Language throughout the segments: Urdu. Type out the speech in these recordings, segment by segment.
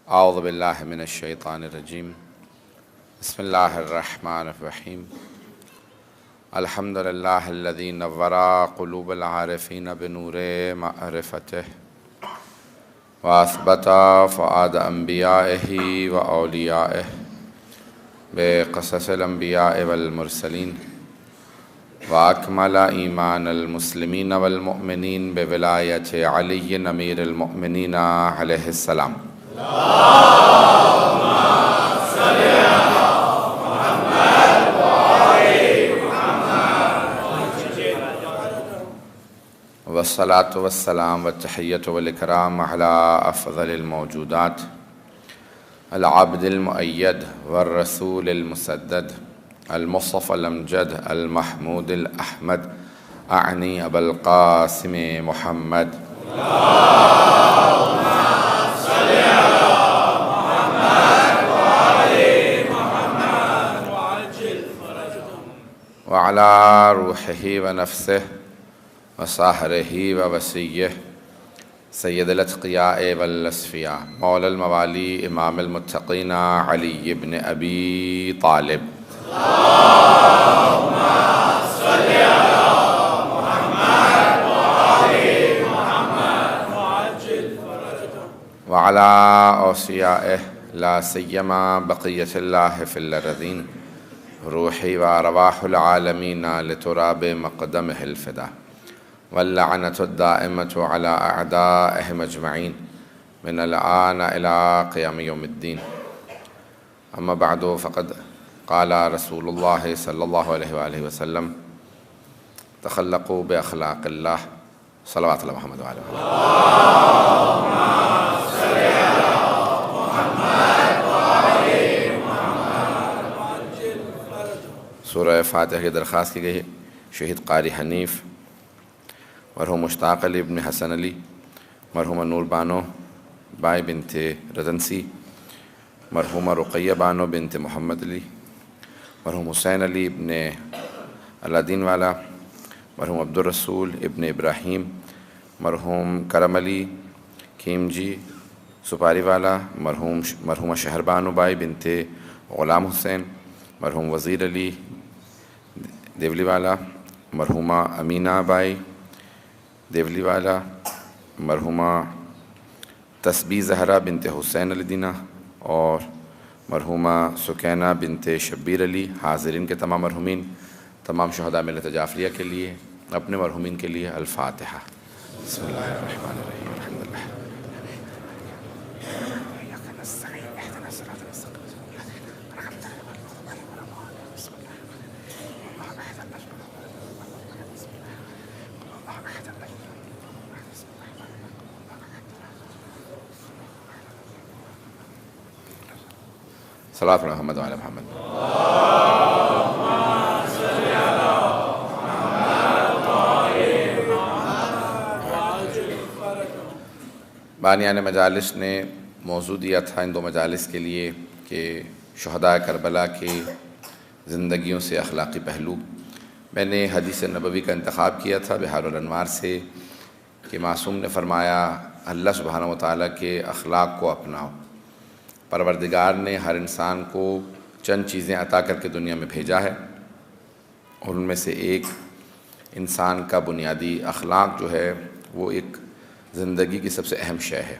اعوذ باللہ من الشیطان الرجیم بسم اللہ الرحمن الرحیم الحمد للہ الذی نور قلوب العارفین بنور معرفتہ واثبت فؤاد انبیائہ و اولیائہ بقصص الانبیاء والمرسلین واکمل ایمان المسلمین والمؤمنین بولایت علی امیر المؤمنین علیہ السلام والصلاة والسلام والتحیۃ والاکرام علی افضل الموجودات العبد المؤید والرسول المسدد المصطفى الامجد المحمود الاحمد اعنی ابا القاسم محمد وعلى روحه ونفسه وصاهره ووسيه سید الاتقیاء والاصفیاء مولا الموالی امام المتقین علی بن ابی طالب اللهم صل على محمد وآل محمد وعجل فرجهم وعلى اوصیائه لا سیما بقیة اللہ فی الارضین روحی و ارواح العالمین لتراب مقدمہ الفدا واللعنة الدائمة على أعدائهم أجمعين من الآن إلى قيام يوم الدين أما بعد فقد قال رسول الله صلى الله عليه وآله وسلم تخلقوا بأخلاق الله صلوات الله محمد وعلى آله اللهم صل على محمد وآل محمد وعجل فرجهم سورہ فاتحہ کی درخواست کی گئی ہے شہید قاری حنیف مرحوم مشتاق علی ابن حسن علی مرحومہ نور بانو بائی بنت رزنسی مرحومہ رقیہ بانو بنت محمد علی مرحوم حسین علی ابن الدین والا مرحوم عبد الرسول ابن ابراہیم مرحوم کرم علی کیم جی سپاری والا مرحومہ شہر بانو بائی بنت غلام حسین مرحوم وزیر علی دیولی والا مرحومہ امینہ بائی دیولی والا مرحومہ تسبیح زہرا بنت حسین علی دینہ اور مرحومہ سکینہ بنت شبیر علی حاضرین کے تمام مرحومین تمام شہداء ملت جعفریہ کے لیے اپنے مرحومین کے لیے الفاتحہ بسم اللہ الرحمن الرحیم الحمد للہ صلاۃ علی محمد وعلی محمد بانیان مجالس نے موضوع دیا تھا ان دو مجالس کے لیے کہ شہداء کربلا کی زندگیوں سے اخلاقی پہلو. میں نے حدیث نبوی کا انتخاب کیا تھا بحار الانوار سے کہ معصوم نے فرمایا اللہ سبحانہ و تعالیٰ کے اخلاق کو اپناؤ. پروردگار نے ہر انسان کو چند چیزیں عطا کر کے دنیا میں بھیجا ہے اور ان میں سے ایک انسان کا بنیادی اخلاق جو ہے وہ ایک زندگی کی سب سے اہم شے ہے.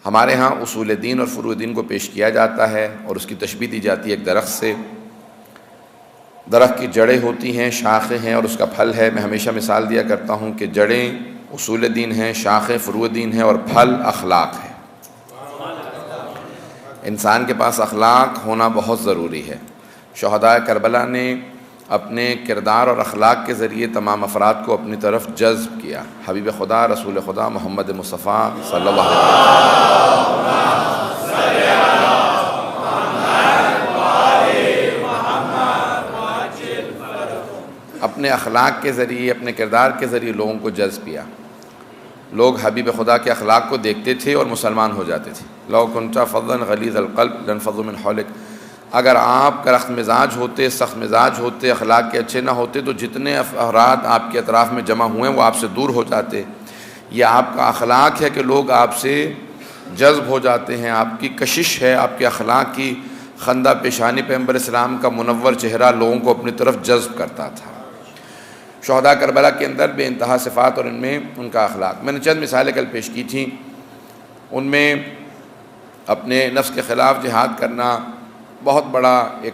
ہمارے ہاں اصول دین اور فروع دین کو پیش کیا جاتا ہے اور اس کی تشبیہ دی جاتی ہے ایک درخت سے. درخت کی جڑیں ہوتی ہیں، شاخیں ہیں اور اس کا پھل ہے. میں ہمیشہ مثال دیا کرتا ہوں کہ جڑیں اصول دین ہیں، شاخیں فروع دین ہیں اور پھل اخلاق ہے. انسان کے پاس اخلاق ہونا بہت ضروری ہے. شہداء کربلا نے اپنے کردار اور اخلاق کے ذریعے تمام افراد کو اپنی طرف جذب کیا. حبیب خدا رسول خدا محمد مصطفیٰ صلی اللہ علیہ وسلم اپنے اخلاق کے ذریعے، اپنے کردار کے ذریعے لوگوں کو جذب کیا. لوگ حبیب خدا کے اخلاق کو دیکھتے تھے اور مسلمان ہو جاتے تھے. لو کنت فظا غلیظ القلب لانفضوا من حولک. اگر آپ کرخت مزاج ہوتے، سخت مزاج ہوتے، اخلاق کے اچھے نہ ہوتے تو جتنے افراد آپ کے اطراف میں جمع ہوئے وہ آپ سے دور ہو جاتے. یہ آپ کا اخلاق ہے کہ لوگ آپ سے جذب ہو جاتے ہیں. آپ کی کشش ہے، آپ کے اخلاق کی خندہ پیشانی پیغمبر اسلام کا منور چہرہ لوگوں کو اپنی طرف جذب کرتا تھا. شہداء کربلا کے اندر بے انتہا صفات اور ان میں ان کا اخلاق. میں نے چند مثالیں کل پیش کی تھیں، ان میں اپنے نفس کے خلاف جہاد کرنا بہت بڑا ایک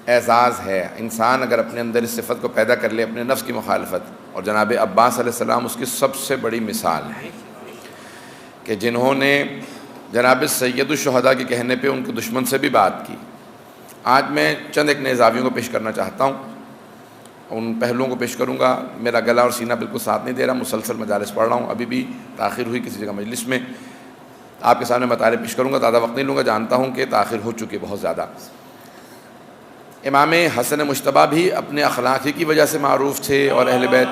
اعزاز ہے. انسان اگر اپنے اندر اس صفت کو پیدا کر لے، اپنے نفس کی مخالفت، اور جناب عباس علیہ السلام اس کی سب سے بڑی مثال ہے کہ جنہوں نے جناب سید الشہداء کے کہنے پہ ان کے دشمن سے بھی بات کی. آج میں چند ایک نئے زاویوں کو پیش کرنا چاہتا ہوں، ان پہلوؤں کو پیش کروں گا. میرا گلا اور سینہ بالکل ساتھ نہیں دے رہا، مسلسل مجالس پڑھ رہا ہوں، ابھی بھی تاخیر ہوئی کسی جگہ مجلس میں. آپ کے سامنے مطالعے پیش کروں گا، زیادہ وقت نہیں لوں گا، جانتا ہوں کہ تاخیر ہو چکی بہت زیادہ. امام حسن مجتبیٰ بھی اپنے اخلاق ہی کی وجہ سے معروف تھے، اور اہل بیت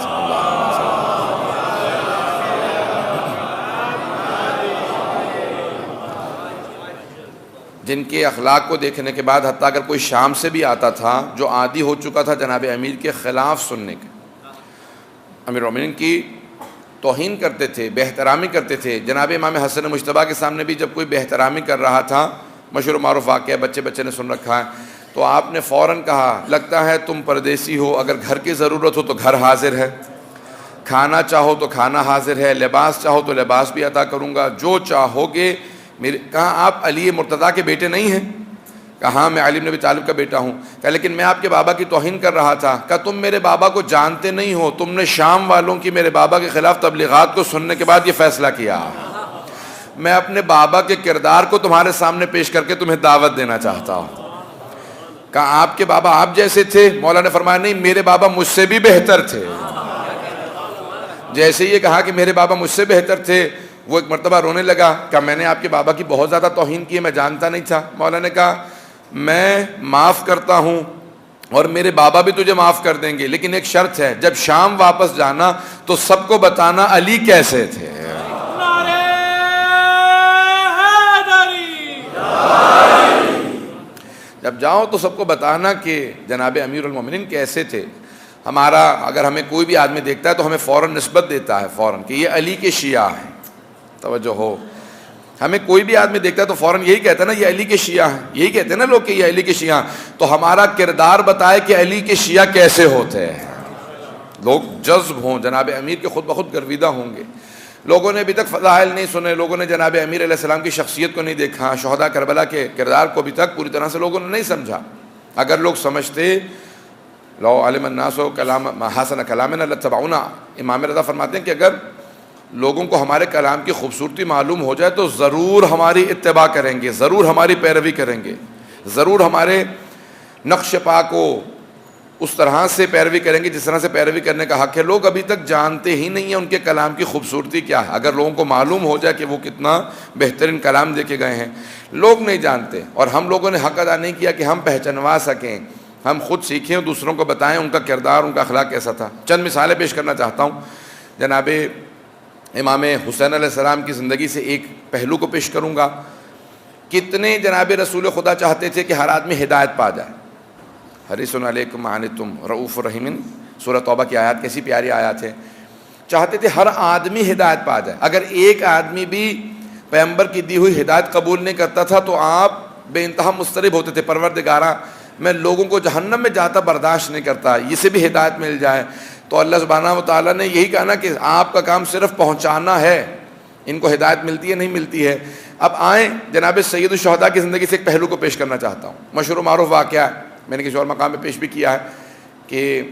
جن کے اخلاق کو دیکھنے کے بعد حتیٰ اگر کوئی شام سے بھی آتا تھا جو عادی ہو چکا تھا جناب امیر کے خلاف سننے کے، امیر المومنین کی توہین کرتے تھے، بے احترامی کرتے تھے. جناب امام حسن مجتبیٰ کے سامنے بھی جب کوئی بے احترامی کر رہا تھا، مشہور و معروف واقعہ، بچے نے سن رکھا ہے، تو آپ نے فوراً کہا لگتا ہے تم پردیسی ہو، اگر گھر کی ضرورت ہو تو گھر حاضر ہے، کھانا چاہو تو کھانا حاضر ہے، لباس چاہو تو لباس بھی عطا کروں گا، جو چاہو گے. کہا آپ علی مرتضیٰ کے بیٹے نہیں ہیں؟ کہا ہاں میں علی بن ابی طالب کا بیٹا ہوں. کہا لیکن میں آپ کے بابا کی توہین کر رہا تھا. کہا تم میرے بابا کو جانتے نہیں ہو، تم نے شام والوں کی میرے بابا کے خلاف تبلیغات کو سننے کے بعد یہ فیصلہ کیا. میں اپنے بابا کے کردار کو تمہارے سامنے پیش کر کے تمہیں دعوت دینا چاہتا ہوں. کہا آپ کے بابا آپ جیسے تھے؟ مولا نے فرمایا نہیں، میرے بابا مجھ سے بھی بہتر تھے. جیسے یہ کہا کہ میرے بابا مجھ سے بہتر تھے، وہ ایک مرتبہ رونے لگا. کہا میں نے آپ کے بابا کی بہت زیادہ توہین کی ہے، میں جانتا نہیں تھا. مولا نے کہا میں معاف کرتا ہوں اور میرے بابا بھی تجھے معاف کر دیں گے، لیکن ایک شرط ہے، جب شام واپس جانا تو سب کو بتانا علی کیسے تھے. جب جاؤ تو سب کو بتانا کہ جناب امیر المومنین کیسے تھے. ہمارا اگر ہمیں کوئی بھی آدمی دیکھتا ہے تو ہمیں فوراً نسبت دیتا ہے، فوراً کہ یہ علی کے شیعہ ہیں. توجہ ہو، ہمیں کوئی بھی آدمی دیکھتا ہے تو فوراً یہی کہتا ہے نا یہ علی کے شیعہ ہیں، یہی کہتے ہیں نا لوگ کہ یہ علی کے شیعہ ہیں. تو ہمارا کردار بتائے کہ علی کے شیعہ کیسے ہوتے ہیں، لوگ جذب ہوں، جناب امیر کے خود بخود گرویدہ ہوں گے. لوگوں نے ابھی تک فضائل نہیں سنے، لوگوں نے جناب امیر علیہ السلام کی شخصیت کو نہیں دیکھا، شہداء کربلا کے کردار کو ابھی تک پوری طرح سے لوگوں نے نہیں سمجھا. اگر لوگ سمجھتے، لو علم الناس کلام حسن کلامنا لاتبعونا، امام رضا فرماتے ہیں کہ اگر لوگوں کو ہمارے کلام کی خوبصورتی معلوم ہو جائے تو ضرور ہماری اتباع کریں گے، ضرور ہماری پیروی کریں گے، ضرور ہمارے نقش پا کو اس طرح سے پیروی کریں گے جس طرح سے پیروی کرنے کا حق ہے. لوگ ابھی تک جانتے ہی نہیں ہیں ان کے کلام کی خوبصورتی کیا ہے. اگر لوگوں کو معلوم ہو جائے کہ وہ کتنا بہترین کلام دے کے گئے ہیں، لوگ نہیں جانتے. اور ہم لوگوں نے حق ادا نہیں کیا کہ ہم پہچنوا سکیں، ہم خود سیکھیں اور دوسروں کو بتائیں ان کا کردار، ان کا اخلاق کیسا تھا. چند مثالیں پیش کرنا چاہتا ہوں. جناب امام حسین علیہ السلام کی زندگی سے ایک پہلو کو پیش کروں گا. کتنے جناب رسول خدا چاہتے تھے کہ ہر آدمی ہدایت پا جائے. حریص علیکم ما عنتم رؤوف الرحیم، سورہ توبہ کی آیات کیسی پیاری آیات ہے. چاہتے تھے ہر آدمی ہدایت پا جائے. اگر ایک آدمی بھی پیغمبر کی دی ہوئی ہدایت قبول نہیں کرتا تھا تو آپ بے انتہا مضطرب ہوتے تھے. پروردگارا میں لوگوں کو جہنم میں جاتا برداشت نہیں کرتا، اسے بھی ہدایت مل جائے. تو اللہ سبحانہ و تعالیٰ نے یہی کہا نا کہ آپ کا کام صرف پہنچانا ہے، ان کو ہدایت ملتی ہے نہیں ملتی ہے. اب آئیں جناب سید الشہداء کی زندگی سے ایک پہلو کو پیش کرنا چاہتا ہوں. مشہور و معروف واقعہ میں نے کسی اور مقام پہ پیش بھی کیا ہے کہ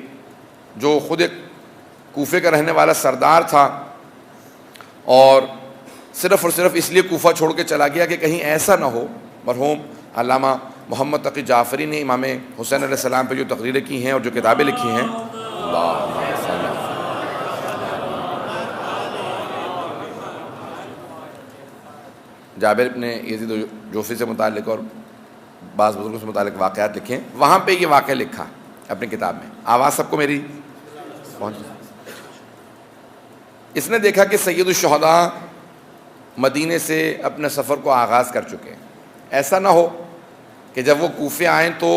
جو خود ایک کوفے کا رہنے والا سردار تھا اور صرف اور صرف اس لیے کوفہ چھوڑ کے چلا گیا کہ کہیں ایسا نہ ہو. مرحوم علامہ محمد تقی جعفری نے امام حسین علیہ السلام پہ جو تقریریں کی ہیں اور جو کتابیں لکھی ہیں، جابر ابن یزید جوفی سے متعلق اور بعض بزرگوں سے متعلق واقعات لکھے ہیں. وہاں پہ یہ واقعہ لکھا اپنی کتاب میں. آواز سب کو میری پہنچ. اس نے دیکھا کہ سید الشہداء مدینے سے اپنے سفر کو آغاز کر چکے ہیں. ایسا نہ ہو کہ جب وہ کوفے آئیں تو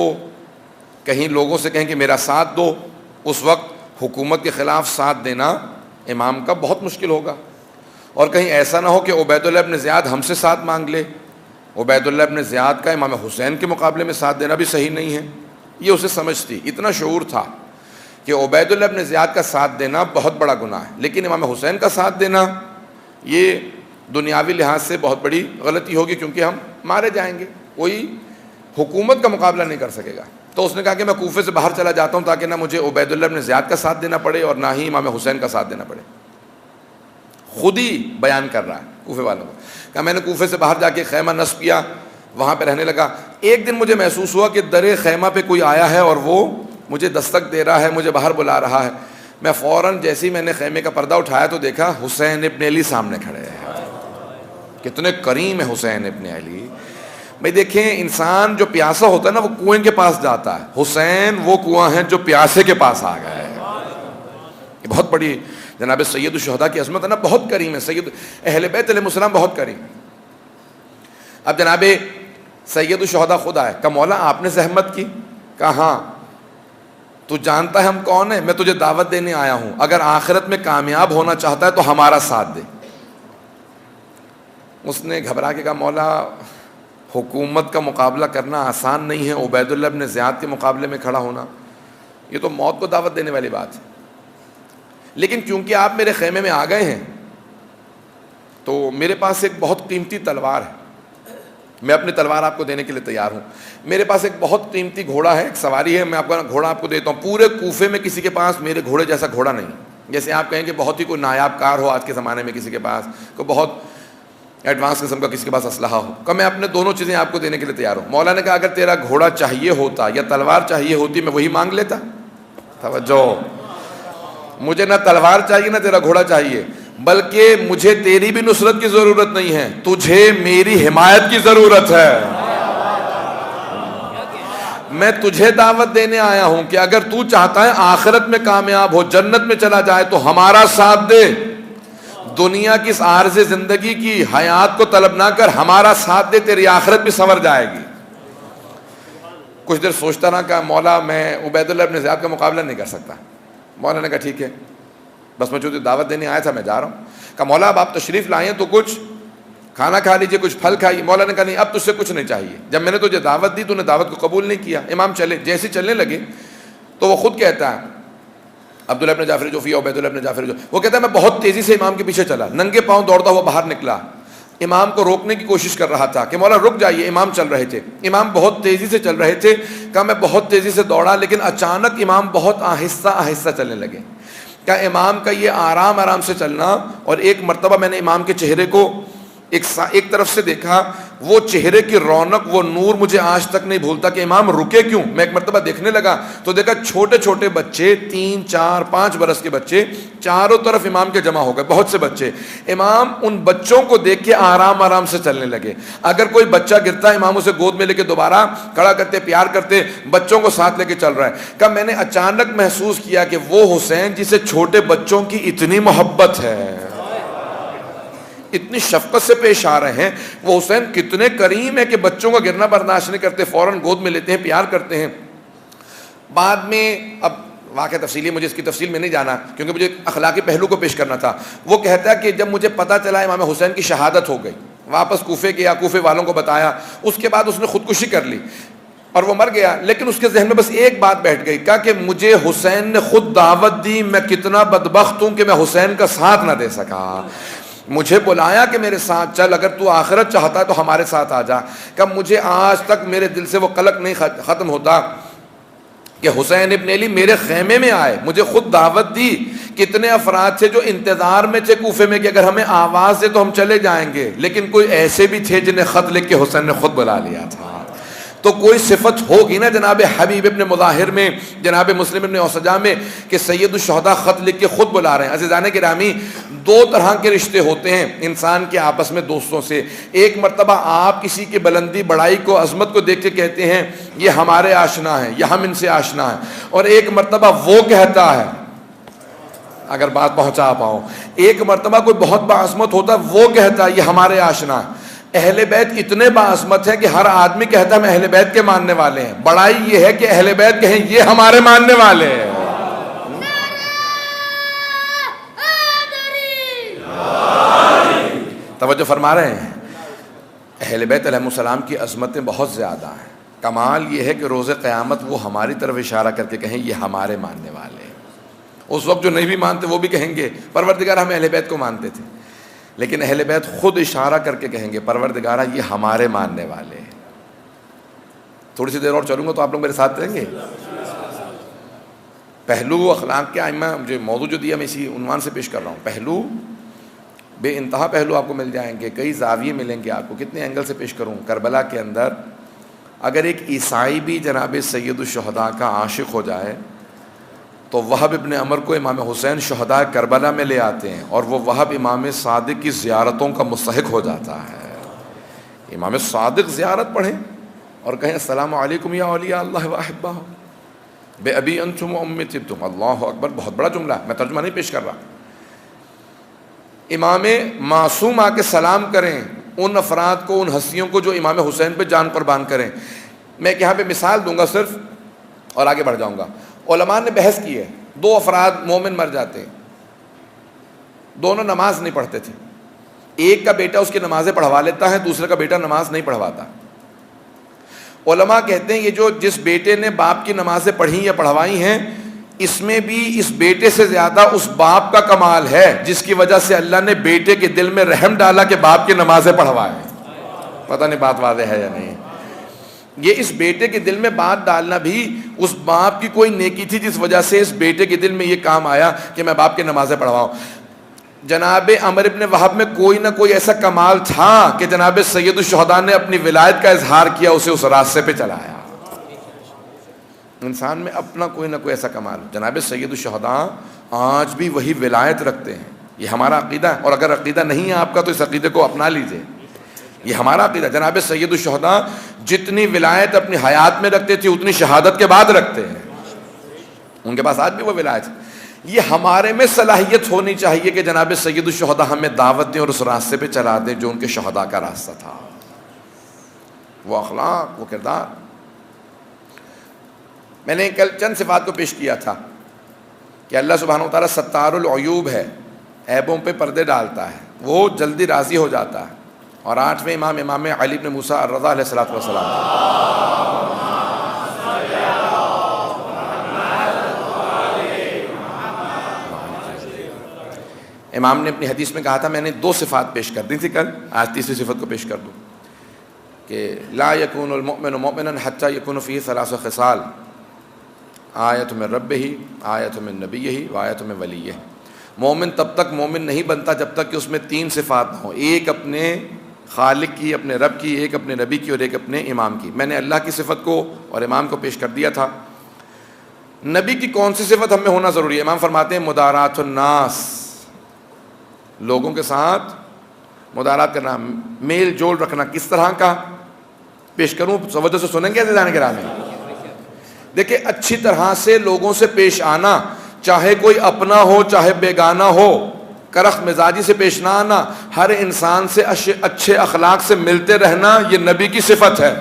کہیں لوگوں سے کہیں کہ میرا ساتھ دو. اس وقت حکومت کے خلاف ساتھ دینا امام کا بہت مشکل ہوگا. اور کہیں ایسا نہ ہو کہ عبید اللہ ابن زیاد ہم سے ساتھ مانگ لے. عبید اللہ ابن زیاد کا امام حسین کے مقابلے میں ساتھ دینا بھی صحیح نہیں ہے. یہ اسے سمجھ تھی, اتنا شعور تھا کہ عبید اللہ ابن زیاد کا ساتھ دینا بہت بڑا گناہ ہے, لیکن امام حسین کا ساتھ دینا یہ دنیاوی لحاظ سے بہت بڑی غلطی ہوگی, کیونکہ ہم مارے جائیں گے, کوئی حکومت کا مقابلہ نہیں کر سکے گا. تو اس نے کہا کہ میں کوفے سے باہر چلا جاتا ہوں تاکہ نہ مجھے عبید اللہ ابن زیاد کا ساتھ دینا پڑے اور نہ ہی امام حسین کا ساتھ دینا پڑے. خود ہی بیان کر رہا ہے کوفے والوں کو, کہ میں نے کوفے سے باہر جا کے خیمہ نصب کیا, وہاں پہ رہنے لگا. ایک دن مجھے محسوس ہوا کہ در خیمہ پہ کوئی آیا ہے اور وہ مجھے دستک دے رہا ہے, مجھے باہر بلا رہا ہے. میں فوراً جیسے ہی میں نے خیمے کا پردہ اٹھایا تو دیکھا حسین ابن علی سامنے کھڑے ہیں. کتنے کریم ہے حسین ابن علی. بھائی دیکھیں, انسان جو پیاسا ہوتا ہے نا وہ کنویں کے پاس جاتا ہے, حسین وہ کنواں ہیں جو پیاسے کے پاس آ گئے. یہ بہت بڑی جناب سید الشہداء کی عظمت ہے نا, بہت کریم ہے سید اہل بیت علیہ السلام, بہت کریم. اب جناب سید الشہداء خود آئے, کہا مولا آپ نے زحمت کی؟ کہا ہاں. تو جانتا ہے ہم کون ہیں؟ میں تجھے دعوت دینے آیا ہوں, اگر آخرت میں کامیاب ہونا چاہتا ہے تو ہمارا ساتھ دے. اس نے گھبرا کے کہا مولا حکومت کا مقابلہ کرنا آسان نہیں ہے, عبید اللہ ابن زیاد کے مقابلے میں کھڑا ہونا یہ تو موت کو دعوت دینے والی بات ہے. لیکن کیونکہ آپ میرے خیمے میں آ گئے ہیں تو میرے پاس ایک بہت قیمتی تلوار ہے, میں اپنی تلوار آپ کو دینے کے لیے تیار ہوں. میرے پاس ایک بہت قیمتی گھوڑا ہے, ایک سواری ہے, میں آپ کا گھوڑا آپ کو دیتا ہوں. پورے کوفے میں کسی کے پاس میرے گھوڑے جیسا گھوڑا نہیں. جیسے آپ کہیں کہ بہت ہی کوئی نایاب کار ہو آج کے زمانے میں کسی کے پاس, کوئی بہت ایڈوانس قسم کا کسی کے پاس اسلحہ ہو, کہ میں اپنے دونوں چیزیں آپ کو دینے کے لیے تیار ہوں. مولا نے کہا اگر تیرا گھوڑا چاہیے ہوتا یا تلوار چاہیے ہوتی میں وہی مانگ لیتا. توجہ, مجھے نہ تلوار چاہیے نہ تیرا گھوڑا چاہیے, بلکہ مجھے تیری بھی نصرت کی ضرورت نہیں ہے, تجھے میری حمایت کی ضرورت ہے. میں تجھے دعوت دینے آیا ہوں کہ اگر تو چاہتا ہے آخرت میں کامیاب ہو, جنت میں چلا جائے, تو ہمارا ساتھ دے. دنیا کی اس عارض زندگی کی حیات کو طلب نہ کر, ہمارا ساتھ دے, تیری آخرت بھی سنور جائے گی. کچھ دیر سوچتا رہا, کہا مولا میں عبید اللہ ابن زیاد کا مقابلہ نہیں کر سکتا. مولا نے کہا ٹھیک ہے, بس میں جو دعوت دینے آیا تھا میں جا رہا ہوں. کہا مولا اب آپ تشریف لائیں تو کچھ کھانا کھا لیجیے, کچھ پھل کھائیے. مولا نے کہا نہیں, اب تجھ سے کچھ نہیں چاہیے. جب میں نے تجھے دعوت دی تو نے دعوت کو قبول نہیں کیا. امام چلے, جیسے چلنے لگے تو وہ خود کہتا ہے, عبداللہ ابن جعفر جوفی, عبید اللہ ابن جعفر جو, وہ کہتا ہے میں بہت تیزی سے امام کے پیچھے چلا, ننگے پاؤں دوڑتا ہوا باہر نکلا. امام کو روکنے کی کوشش کر رہا تھا کہ مولا رک جائیے, امام چل رہے تھے. امام بہت تیزی سے چل رہے تھے. کہا میں بہت تیزی سے دوڑا, لیکن اچانک امام بہت آہستہ آہستہ چلنے لگے. کہا امام کا یہ آرام آرام سے چلنا, اور ایک مرتبہ میں نے امام کے چہرے کو ایک طرف سے دیکھا, وہ چہرے کی رونق, وہ نور مجھے آج تک نہیں بھولتا کہ امام رکے کیوں. میں ایک مرتبہ دیکھنے لگا تو دیکھا چھوٹے چھوٹے بچے, 3, 4, 5 برس کے بچے چاروں طرف امام کے جمع ہو گئے, بہت سے بچے. امام ان بچوں کو دیکھ کے آرام آرام سے چلنے لگے. اگر کوئی بچہ گرتا امام اسے گود میں لے کے دوبارہ کھڑا کرتے, پیار کرتے, بچوں کو ساتھ لے کے چل رہا ہے. کہ میں نے اچانک محسوس کیا کہ وہ حسین جسے چھوٹے بچوں کی اتنی محبت ہے, اتنی شفقت سے پیش آ رہے ہیں, وہ حسین کتنے کریم ہے کہ بچوں کا گرنا برداشت نہیں کرتے, فوراً گود میں لیتے ہیں, پیار کرتے ہیں. بعد میں اب واقعہ تفصیلی, مجھے اس کی تفصیل میں نہیں جانا کیونکہ مجھے اخلاقی پہلو کو پیش کرنا تھا. وہ کہتا ہے کہ جب مجھے پتا چلا امام حسین کی شہادت ہو گئی, واپس کوفے گیا, کوفے والوں کو بتایا. اس کے بعد اس نے خودکشی کر لی اور وہ مر گیا. لیکن اس کے ذہن میں بس ایک بات بیٹھ گئی, کہا کہ مجھے حسین نے خود دعوت دی, میں کتنا بدبخت ہوں کہ میں حسین کا ساتھ نہ دے سکا. مجھے بلایا کہ میرے ساتھ چل, اگر تو آخرت چاہتا ہے تو ہمارے ساتھ آ جا. کہ مجھے آج تک میرے دل سے وہ قلق نہیں ختم ہوتا کہ حسین ابن علی میرے خیمے میں آئے, مجھے خود دعوت دی. کتنے افراد تھے جو انتظار میں تھے کوفے میں کہ اگر ہمیں آواز دے تو ہم چلے جائیں گے, لیکن کوئی ایسے بھی تھے جنہیں خط لکھ کے حسین نے خود بلا لیا تھا. تو کوئی صفت ہوگی نا جناب حبیب ابن مظاہر میں, جناب مسلم ابن اوسجا میں, کہ سید الشہداء خط لکھ کے خود بلا رہے ہیں. عزیزان گرامی, 2 طرح کے رشتے ہوتے ہیں انسان کے آپس میں دوستوں سے. ایک مرتبہ آپ کسی کی بلندی بڑائی کو, عظمت کو دیکھ کے کہتے ہیں یہ ہمارے آشنا ہیں یا ہم ان سے آشنا ہیں, اور ایک مرتبہ وہ کہتا ہے, اگر بات پہنچا پاؤں, ایک مرتبہ کوئی بہت باعظمت ہوتا ہے, وہ کہتا ہے یہ ہمارے آشنا ہیں. اہل بیت اتنے باعظمت ہیں کہ ہر آدمی کہتا ہے ہم اہل بیت کے ماننے والے ہیں. بڑائی یہ ہے کہ اہل بیت کہیں یہ ہمارے ماننے والے ہیں. توجہ فرما رہے ہیں؟ اہل بیت علیہ السلام کی عظمتیں بہت زیادہ ہیں. کمال یہ ہے کہ روز قیامت وہ ہماری طرف اشارہ کر کے کہیں یہ ہمارے ماننے والے ہیں. اس وقت جو نہیں بھی مانتے وہ بھی کہیں گے پروردگار ہم اہل بیت کو مانتے تھے، لیکن اہل بیت خود اشارہ کر کے کہیں گے پروردگارہ یہ ہمارے ماننے والے ہیں. تھوڑی سی دیر اور چلوں گا تو آپ لوگ میرے ساتھ رہیں گے. پہلو اخلاق کے ائمہ مجھے موضوع جو دیا میں اسی عنوان سے پیش کر رہا ہوں. پہلو بے انتہا پہلو آپ کو مل جائیں گے، کئی زاویے ملیں گے آپ کو. کتنے اینگل سے پیش کروں؟ کربلا کے اندر اگر ایک عیسائی بھی جناب سید الشہداء کا عاشق ہو جائے تو وہب ابن عمر کو امام حسین شہداء کربلا میں لے آتے ہیں اور وہ وہب امام صادق کی زیارتوں کا مستحق ہو جاتا ہے. امام صادق زیارت پڑھیں اور کہیں السلام علیکم یا اولیاء اللہ و احبہ بے ابی انتم و امی طبتم. اللہ اکبر، بہت بڑا جملہ ہے، میں ترجمہ نہیں پیش کر رہا. امام معصوم آ کے سلام کریں ان افراد کو، ان ہستیوں کو جو امام حسین پہ جان قربان کریں. میں یہاں پہ مثال دوں گا صرف اور آگے بڑھ جاؤں گا. علماء نے بحث کی ہے، دو افراد مومن مر جاتے ہیں، دونوں نماز نہیں پڑھتے تھے. ایک کا بیٹا اس کی نمازیں پڑھوا لیتا ہے، دوسرے کا بیٹا نماز نہیں پڑھواتا. علماء کہتے ہیں یہ جو جس بیٹے نے باپ کی نمازیں پڑھی یا پڑھوائی ہیں، اس میں بھی اس بیٹے سے زیادہ اس باپ کا کمال ہے جس کی وجہ سے اللہ نے بیٹے کے دل میں رحم ڈالا کہ باپ کی نمازیں پڑھوائے. پتہ نہیں بات واضح ہے یا نہیں. یہ اس بیٹے کے دل میں بات ڈالنا بھی اس باپ کی کوئی نیکی تھی جس وجہ سے اس بیٹے کے دل میں یہ کام آیا کہ میں باپ کی نمازیں پڑھواؤں. جناب عمر ابن وہب میں کوئی نہ کوئی ایسا کمال تھا کہ جناب سید الشہداء نے اپنی ولایت کا اظہار کیا، اسے اس راستے پہ چلایا. انسان میں اپنا کوئی نہ کوئی ایسا کمال. جناب سید الشہداء آج بھی وہی ولایت رکھتے ہیں. یہ ہمارا عقیدہ ہے، اور اگر عقیدہ نہیں ہے آپ کا تو اس عقیدے کو اپنا لیجئے. یہ ہمارا عقیدہ. جناب سید الشہداء جتنی ولایت اپنی حیات میں رکھتے تھے اتنی شہادت کے بعد رکھتے ہیں. ان کے پاس آج بھی وہ ولایت ہے. یہ ہمارے میں صلاحیت ہونی چاہیے کہ جناب سید الشہداء ہمیں دعوت دیں اور اس راستے پہ چلا دیں جو ان کے شہداء کا راستہ تھا. وہ اخلاق، وہ کردار. میں نے کل چند صفات کو پیش کیا تھا کہ اللہ سبحانہ و تعالیٰ ستار العیوب ہے، عیبوں پہ پردے ڈالتا ہے، وہ جلدی راضی ہو جاتا ہے. اور 8ویں امام علی بن موسیٰ الرضا علیہ السلام. امام نے اپنی حدیث میں کہا تھا، میں نے 2 صفات پیش کر دی تھی کل، آج تیسری صفت کو پیش کر دوں کہ لا یکون المؤمن مؤمنا حتی یکون فیہ 3 خصال، آیت من ربہ، آیت من نبیہ و آیت من ولیہ. مومن تب تک مومن نہیں بنتا جب تک کہ اس میں 3 صفات ہوں، ایک اپنے خالق کی، اپنے رب کی، ایک اپنے نبی کی اور ایک اپنے امام کی. میں نے اللہ کی صفت کو اور امام کو پیش کر دیا تھا. نبی کی کون سی صفت ہم میں ہونا ضروری ہے؟ امام فرماتے ہیں مدارات الناس، لوگوں کے ساتھ مدارات کرنا، میل جول رکھنا. کس طرح کا پیش کروں؟ توجہ سے سنیں گے عزیزان گرامی. دیکھیں اچھی طرح سے لوگوں سے پیش آنا، چاہے کوئی اپنا ہو چاہے بیگانہ ہو، کرخ مزاجی سے پیش نہ آنا، ہر انسان سے اچھے اخلاق سے ملتے رہنا، یہ نبی کی صفت ہے.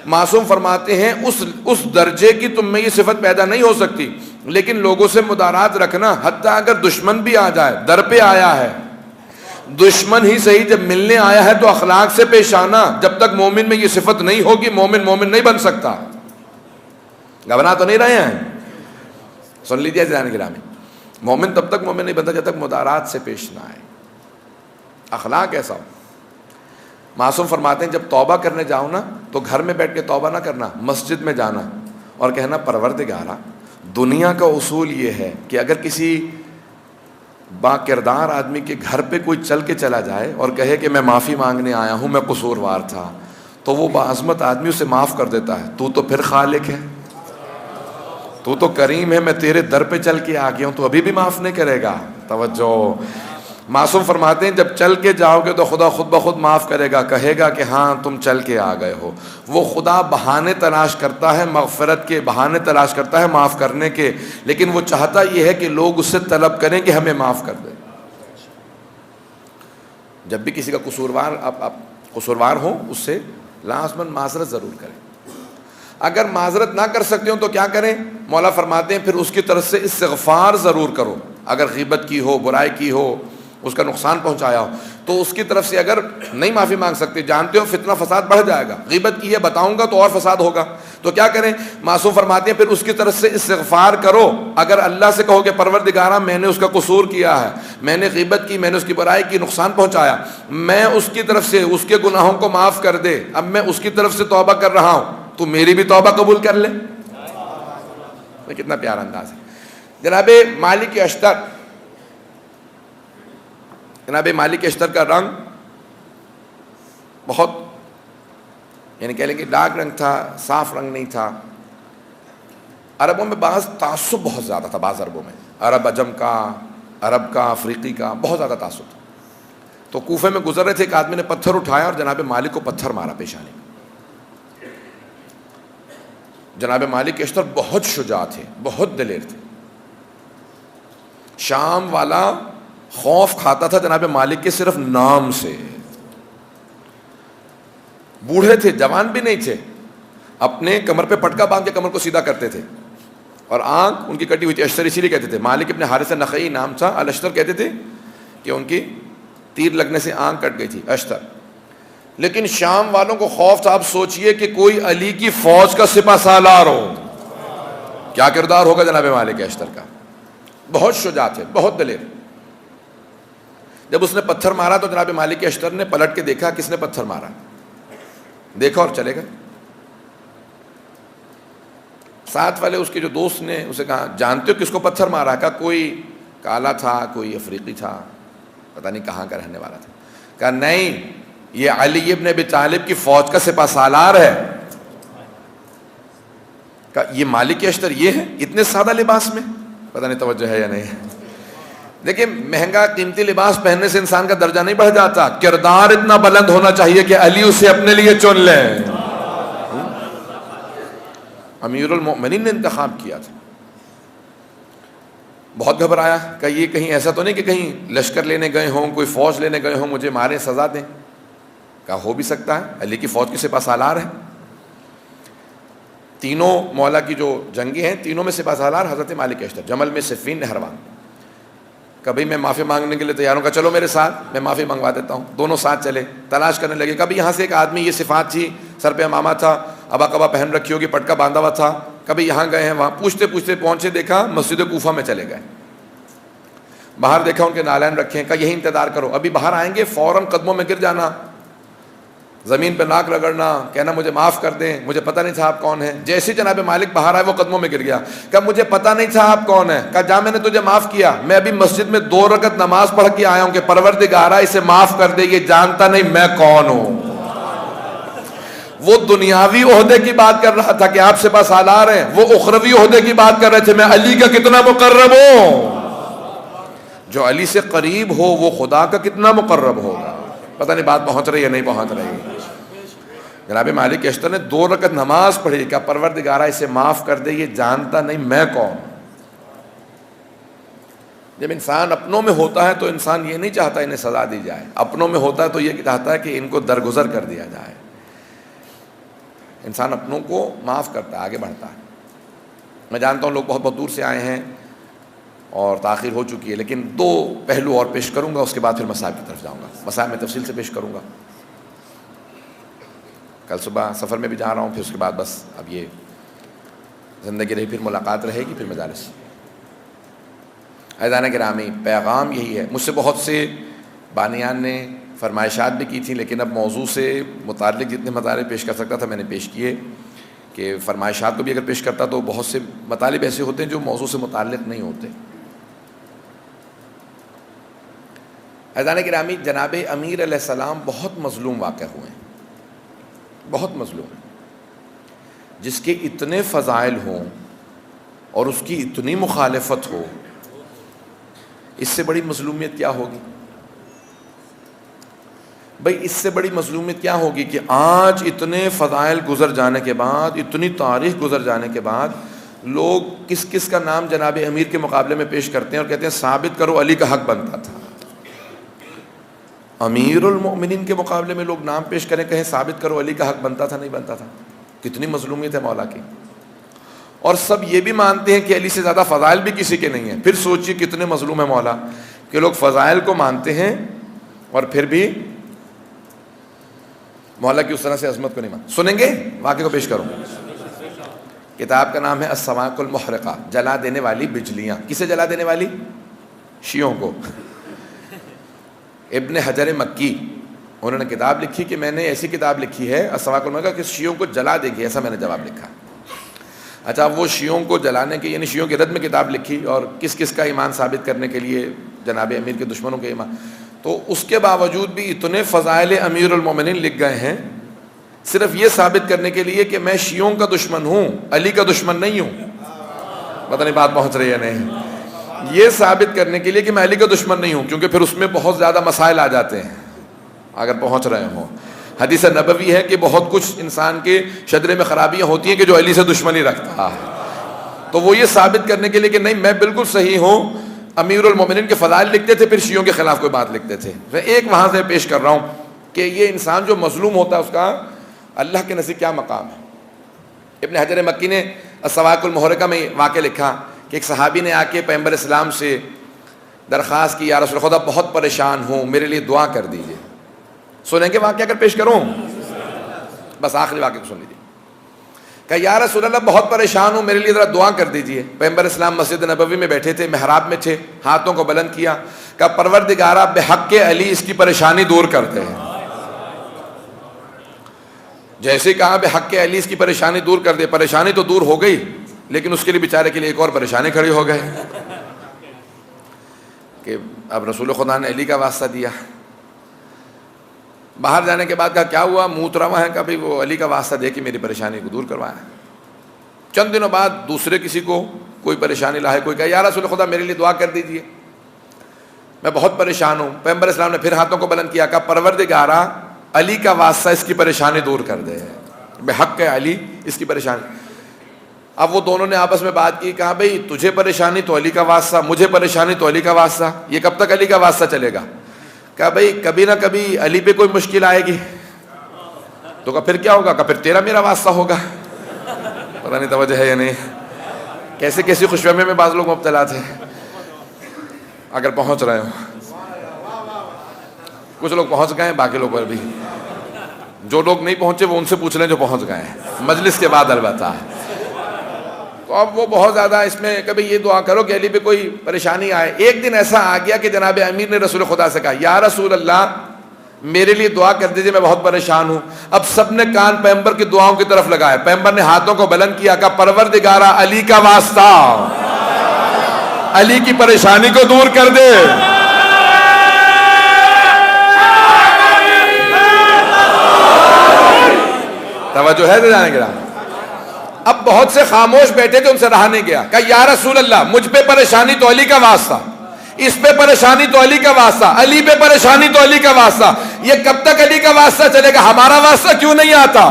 معصوم فرماتے ہیں اس درجے کی تم میں یہ صفت پیدا نہیں ہو سکتی، لیکن لوگوں سے مدارات رکھنا، حتیٰ اگر دشمن بھی آ جائے، در پہ آیا ہے دشمن ہی صحیح، جب ملنے آیا ہے تو اخلاق سے پیش آنا. جب تک مومن میں یہ صفت نہیں ہوگی مومن نہیں بن سکتا. گھبرا تو نہیں رہے ہیں؟ سن لیجیے جان گرامی، مومن تب تک مومن نہیں بنتا جب تک مدارات سے پیش نہ آئے، اخلاق ایسا ہو. معصوم فرماتے ہیں جب توبہ کرنے جاؤ نا تو گھر میں بیٹھ کے توبہ نہ کرنا، مسجد میں جانا اور کہنا پروردگارا، دنیا کا اصول یہ ہے کہ اگر کسی با کردار آدمی کے گھر پہ کوئی چل کے چلا جائے اور کہے کہ میں معافی مانگنے آیا ہوں، میں قصوروار تھا، تو وہ باعظمت آدمی اسے معاف کر دیتا ہے. تو پھر خالق ہے، تو کریم ہے، میں تیرے در پہ چل کے آ گیا ہوں، تو ابھی بھی معاف نہیں کرے گا. توجہ. معصوم فرماتے ہیں جب چل کے جاؤ گے تو خدا خود بخود معاف کرے گا، کہے گا کہ ہاں تم چل کے آ گئے ہو. وہ خدا بہانے تلاش کرتا ہے، مغفرت کے بہانے تلاش کرتا ہے، معاف کرنے کے، لیکن وہ چاہتا یہ ہے کہ لوگ اس سے طلب کریں کہ ہمیں معاف کر دیں. جب بھی کسی کا قصوروار ہو اس سے لازماً معذرت ضرور کریں. اگر معذرت نہ کر سکتے ہو تو کیا کریں؟ مولا فرماتے ہیں پھر اس کی طرف سے استغفار ضرور کرو. اگر غیبت کی ہو، برائی کی ہو، اس کا نقصان پہنچایا ہو، تو اس کی طرف سے اگر نہیں معافی مانگ سکتے، جانتے ہو فتنہ فساد بڑھ جائے گا، غیبت کی ہے بتاؤں گا تو اور فساد ہوگا، تو کیا کریں؟ معصوم فرماتے ہیں پھر اس کی طرف سے استغفار کرو. اگر اللہ سے کہو کہ پروردگارا میں نے اس کا قصور کیا ہے، میں نے غیبت کی، میں نے اس کی برائی کی، نقصان پہنچایا، میں اس کی طرف سے اس کے گناہوں کو معاف کر دے، اب میں اس کی طرف سے توبہ کر رہا ہوں، تو میری بھی توبہ قبول کر لے. کتنا پیارا انداز ہے. جناب مالک اشتر، جناب مالک اشتر کا رنگ بہت، یعنی کہہ لیں کہ ڈارک رنگ تھا، صاف رنگ نہیں تھا. عربوں میں بعض تعصب بہت زیادہ تھا، بعض عربوں میں عرب عجم کا، عرب کا، افریقی کا بہت زیادہ تعصب تھا. تو کوفے میں گزر رہے تھے، ایک آدمی نے پتھر اٹھایا اور جناب مالک کو پتھر مارا پیشانی میں. جناب مالک اشتر بہت شجاع تھے، بہت دلیر تھے. شام والا خوف کھاتا تھا جناب مالک کے صرف نام سے. بوڑھے تھے، جوان بھی نہیں تھے، اپنے کمر پہ پٹکا باندھ کے کمر کو سیدھا کرتے تھے اور آنکھ ان کی کٹی ہوئی تھی. اشتر اسی لیے کہتے تھے، مالک ابن حارث نخعی نام تھا، الاشتر کہتے تھے کہ ان کی تیر لگنے سے آنکھ کٹ گئی تھی، اشتر. لیکن شام والوں کو خوف تھا. اب سوچئے کہ کوئی علی کی فوج کا سپہ سالار ہو، کیا کردار ہوگا جناب مالک اشتر کا. بہت شجاع تھے، بہت دلیر. جب اس نے پتھر مارا تو جناب مالک اشتر نے پلٹ کے دیکھا کس نے پتھر مارا، دیکھا اور چلے گئے. ساتھ والے اس کے جو دوست نے اسے کہا جانتے ہو کس کو پتھر مارا؟ کہا کوئی کالا تھا، کوئی افریقی تھا، پتہ نہیں کہاں کا رہنے والا تھا. کہا نہیں، یہ علی ابن ابی طالب کی فوج کا سپہ سالار ہے. کہا یہ مالک اشتر یہ ہے اتنے سادہ لباس میں؟ پتہ نہیں توجہ ہے یا نہیں. دیکھیں مہنگا قیمتی لباس پہننے سے انسان کا درجہ نہیں بڑھ جاتا، کردار اتنا بلند ہونا چاہیے کہ علی اسے اپنے لیے چن لیں. امیر المؤمنین نے انتخاب کیا تھا. بہت گھبرایا کہ یہ کہیں ایسا تو نہیں کہ کہیں لشکر لینے گئے ہوں، کوئی فوج لینے گئے ہوں، مجھے مارے سزا دیں. کہا ہو بھی سکتا ہے، علی کی فوج کے سپہ سالار ہے. تینوں مولا کی جو جنگیں ہیں تینوں میں سپہ سالار حضرت مالک اشتر. جمل میں صفین، نہروان. کبھی میں معافی مانگنے کے لیے تیار ہوں، کہ چلو میرے ساتھ، میں معافی منگوا دیتا ہوں. دونوں ساتھ چلے، تلاش کرنے لگے. کبھی یہاں سے ایک آدمی، یہ صفات تھی، سر پہ امامہ تھا، ابا کبا پہن رکھی ہوگی، پٹکا باندھا ہوا تھا. کبھی یہاں گئے ہیں، وہاں پوچھتے پوچھتے پہنچے، دیکھا مسجد کوفہ میں چلے گئے. باہر دیکھا ان کے نالین رکھے ہیں. کہا یہی انتظار کرو، ابھی باہر آئیں گے، فوراً قدموں میں گر جانا، زمین پہ ناک رگڑنا، کہنا مجھے معاف کر دیں، مجھے پتہ نہیں تھا آپ کون ہیں. جیسے جناب مالک باہر آئے وہ قدموں میں گر گیا. کہا مجھے پتہ نہیں تھا آپ کون ہیں. کہا جا میں نے تجھے معاف کیا، میں ابھی مسجد میں 2 رکعت نماز پڑھ کے آیا ہوں کہ پروردگارا اسے معاف کر دے، یہ جانتا نہیں میں کون ہوں. وہ دنیاوی عہدے کی بات کر رہا تھا کہ آپ سپہ سالار ہیں، وہ اخروی عہدے کی بات کر رہے تھے، میں علی کا کتنا مقرب ہوں. جو علی سے قریب ہو وہ خدا کا کتنا مقرب ہوگا. پتہ نہیں بات پہنچ رہی ہے نہیں پہنچ رہی. جناب مالک اشتر نے 2 رکعت نماز پڑھی کہ پروردگارا اسے معاف کر دے، یہ جانتا نہیں میں کون. جب انسان اپنوں میں ہوتا ہے تو انسان یہ نہیں چاہتا انہیں سزا دی جائے، اپنوں میں ہوتا ہے تو یہ چاہتا ہے کہ ان کو درگزر کر دیا جائے. انسان اپنوں کو معاف کرتا ہے، آگے بڑھتا ہے. میں جانتا ہوں لوگ بہت بہت دور سے آئے ہیں اور تاخیر ہو چکی ہے، لیکن 2 پہلو اور پیش کروں گا، اس کے بعد پھر مسائل کی طرف جاؤں گا. مسائل میں تفصیل سے پیش کروں گا. کل صبح سفر میں بھی جا رہا ہوں، پھر اس کے بعد بس اب یہ زندگی رہی، پھر ملاقات رہے گی، پھر مجالس. عزیزان گرامی، پیغام یہی ہے. مجھ سے بہت سے بانیان نے فرمائشات بھی کی تھیں، لیکن اب موضوع سے متعلق جتنے مطالب پیش کر سکتا تھا میں نے پیش کیے. کہ فرمائشات کو بھی اگر پیش کرتا تو بہت سے مطالب ایسے ہوتے ہیں جو موضوع سے متعلق نہیں ہوتے. عزیزان گرامی، جناب امیر علیہ السلام بہت مظلوم واقع ہوئے ہیں، بہت مظلوم ہیں. جس کے اتنے فضائل ہوں اور اس کی اتنی مخالفت ہو، اس سے بڑی مظلومیت کیا ہوگی؟ بھئی اس سے بڑی مظلومیت کیا ہوگی کہ آج اتنے فضائل گزر جانے کے بعد، اتنی تاریخ گزر جانے کے بعد، لوگ کس کس کا نام جناب امیر کے مقابلے میں پیش کرتے ہیں اور کہتے ہیں ثابت کرو علی کا حق بنتا تھا. امیر المؤمنین کے مقابلے میں لوگ نام پیش کریں، کہیں ثابت کرو علی کا حق بنتا تھا نہیں بنتا تھا. کتنی مظلومیت ہے مولا کی. اور سب یہ بھی مانتے ہیں کہ علی سے زیادہ فضائل بھی کسی کے نہیں ہیں. پھر سوچئے کتنے مظلوم ہے مولا کہ لوگ فضائل کو مانتے ہیں اور پھر بھی محلہ کی اس طرح سے عظمت کو نہیں مان. سنیں گے واقعے کو پیش کروں. کتاب کا نام ہے الصواعق المحرقہ، جلا دینے والی بجلیاں. کسے جلا دینے والی؟ شیعوں کو. ابن حجر مکی انہوں نے کتاب لکھی کہ میں نے ایسی کتاب لکھی ہے الصواعق المحرقہ کہ شیعوں کو جلا دے گی، ایسا میں نے جواب لکھا. اچھا، وہ شیعوں کو جلانے کے یعنی شیعوں کے رد میں کتاب لکھی اور کس کس کا ایمان ثابت کرنے کے لیے جناب امیر کے دشمنوں کے ایمان. تو اس کے باوجود بھی اتنے فضائل امیر المومنین لکھ گئے ہیں صرف یہ ثابت کرنے کے لیے کہ میں شیعوں کا دشمن ہوں، علی کا دشمن نہیں ہوں. پتہ نہیں بات پہنچ رہی ہے نہیں؟ یہ ثابت کرنے کے لیے کہ میں علی کا دشمن نہیں ہوں، کیونکہ پھر اس میں بہت زیادہ مسائل آ جاتے ہیں اگر پہنچ رہے ہوں. حدیث نبوی ہے کہ بہت کچھ انسان کے شجرے میں خرابیاں ہوتی ہیں کہ جو علی سے دشمنی رکھتا ہے. تو وہ یہ ثابت کرنے کے لیے کہ نہیں میں بالکل صحیح ہوں، امیر المومنین کے فضائل لکھتے تھے، پھر شیعوں کے خلاف کوئی بات لکھتے تھے. میں ایک وہاں سے پیش کر رہا ہوں کہ یہ انسان جو مظلوم ہوتا ہے اس کا اللہ کے نزدیک کیا مقام ہے. ابن حجر مکی نے الصواعق المحرقہ میں واقع لکھا کہ ایک صحابی نے آ کے پیغمبر اسلام سے درخواست کی، یا رسول خدا بہت پریشان ہوں، میرے لیے دعا کر دیجیے. سنیں گے واقعہ اگر پیش کروں؟ بس آخری واقعہ کو سن لیجیے. کہ یا رسول اللہ بہت پریشان ہوں، میرے لیے ذرا دعا کر دیجیے. پیغمبر اسلام مسجد نبوی میں بیٹھے تھے، محراب میں تھے، ہاتھوں کو بلند کیا کہ پروردگارا بحق علی اس کی پریشانی دور کرتے ہیں. جیسے کہا بحق علی اس کی پریشانی دور کر دے، پریشانی تو دور ہو گئی لیکن اس کے لیے بیچارے کے لیے ایک اور پریشانی کھڑی ہو گئے کہ اب رسول خدا نے علی کا واسطہ دیا. باہر جانے کے بعد کہا کیا ہوا، منہ روا ہے کہ بھائی وہ علی کا واسطہ دے کے میری پریشانی کو دور کروایا. چند دنوں بعد دوسرے کسی کو کوئی پریشانی لاحق، کوئی کہا یا رسول خدا میرے لیے دعا کر دیجئے، میں بہت پریشان ہوں. پیغمبر اسلام نے پھر ہاتھوں کو بلند کیا، کہا پروردگارا علی کا واسطہ اس کی پریشانی دور کر دے، بحق علی اس کی پریشانی. اب وہ دونوں نے آپس میں بات کی، کہا بھئی تجھے پریشانی تو علی کا واسطہ، مجھے پریشانی تو علی کا واسطہ، یہ کب تک علی کا واسطہ چلے گا؟ کہا بھئی کبھی نہ کبھی علی پہ کوئی مشکل آئے گی. تو کہا پھر کیا ہوگا؟ کہا پھر تیرا میرا واسطہ ہوگا. پتہ نہیں توجہ ہے یا نہیں؟ کیسے کیسی خوشفہمی میں بعض لوگ مبتلا تھے اگر پہنچ رہے ہوں. کچھ لوگ پہنچ گئے ہیں، باقی لوگ پر بھی جو لوگ نہیں پہنچے وہ ان سے پوچھ لیں جو پہنچ گئے ہیں مجلس کے بعد البتہ. تو اب وہ بہت زیادہ اس میں کبھی یہ دعا کرو کہ علی پہ کوئی پریشانی آئے. ایک دن ایسا آ گیا کہ جناب امیر نے رسول خدا سے کہا یا رسول اللہ میرے لیے دعا کر دیجئے، میں بہت پریشان ہوں. اب سب نے کان پیغمبر کی دعاؤں کی طرف لگائے. پیغمبر نے ہاتھوں کو بلند کیا، کہا پروردگارا علی کا واسطہ علی کی پریشانی کو دور کر دے. توجہ ہے جانے کے رہا. اب بہت سے خاموش بیٹھے تھے، ان سے رہا نہیں گیا. کہا یا رسول اللہ مجھ پہ پریشانی تو علی کا واسطہ، اس پہ پریشانی تو علی کا واسطہ، علی پہ پریشانی تو علی کا واسطہ. یہ کب تک علی کا واسطہ چلے گا؟ ہمارا واسطہ کیوں نہیں آتا؟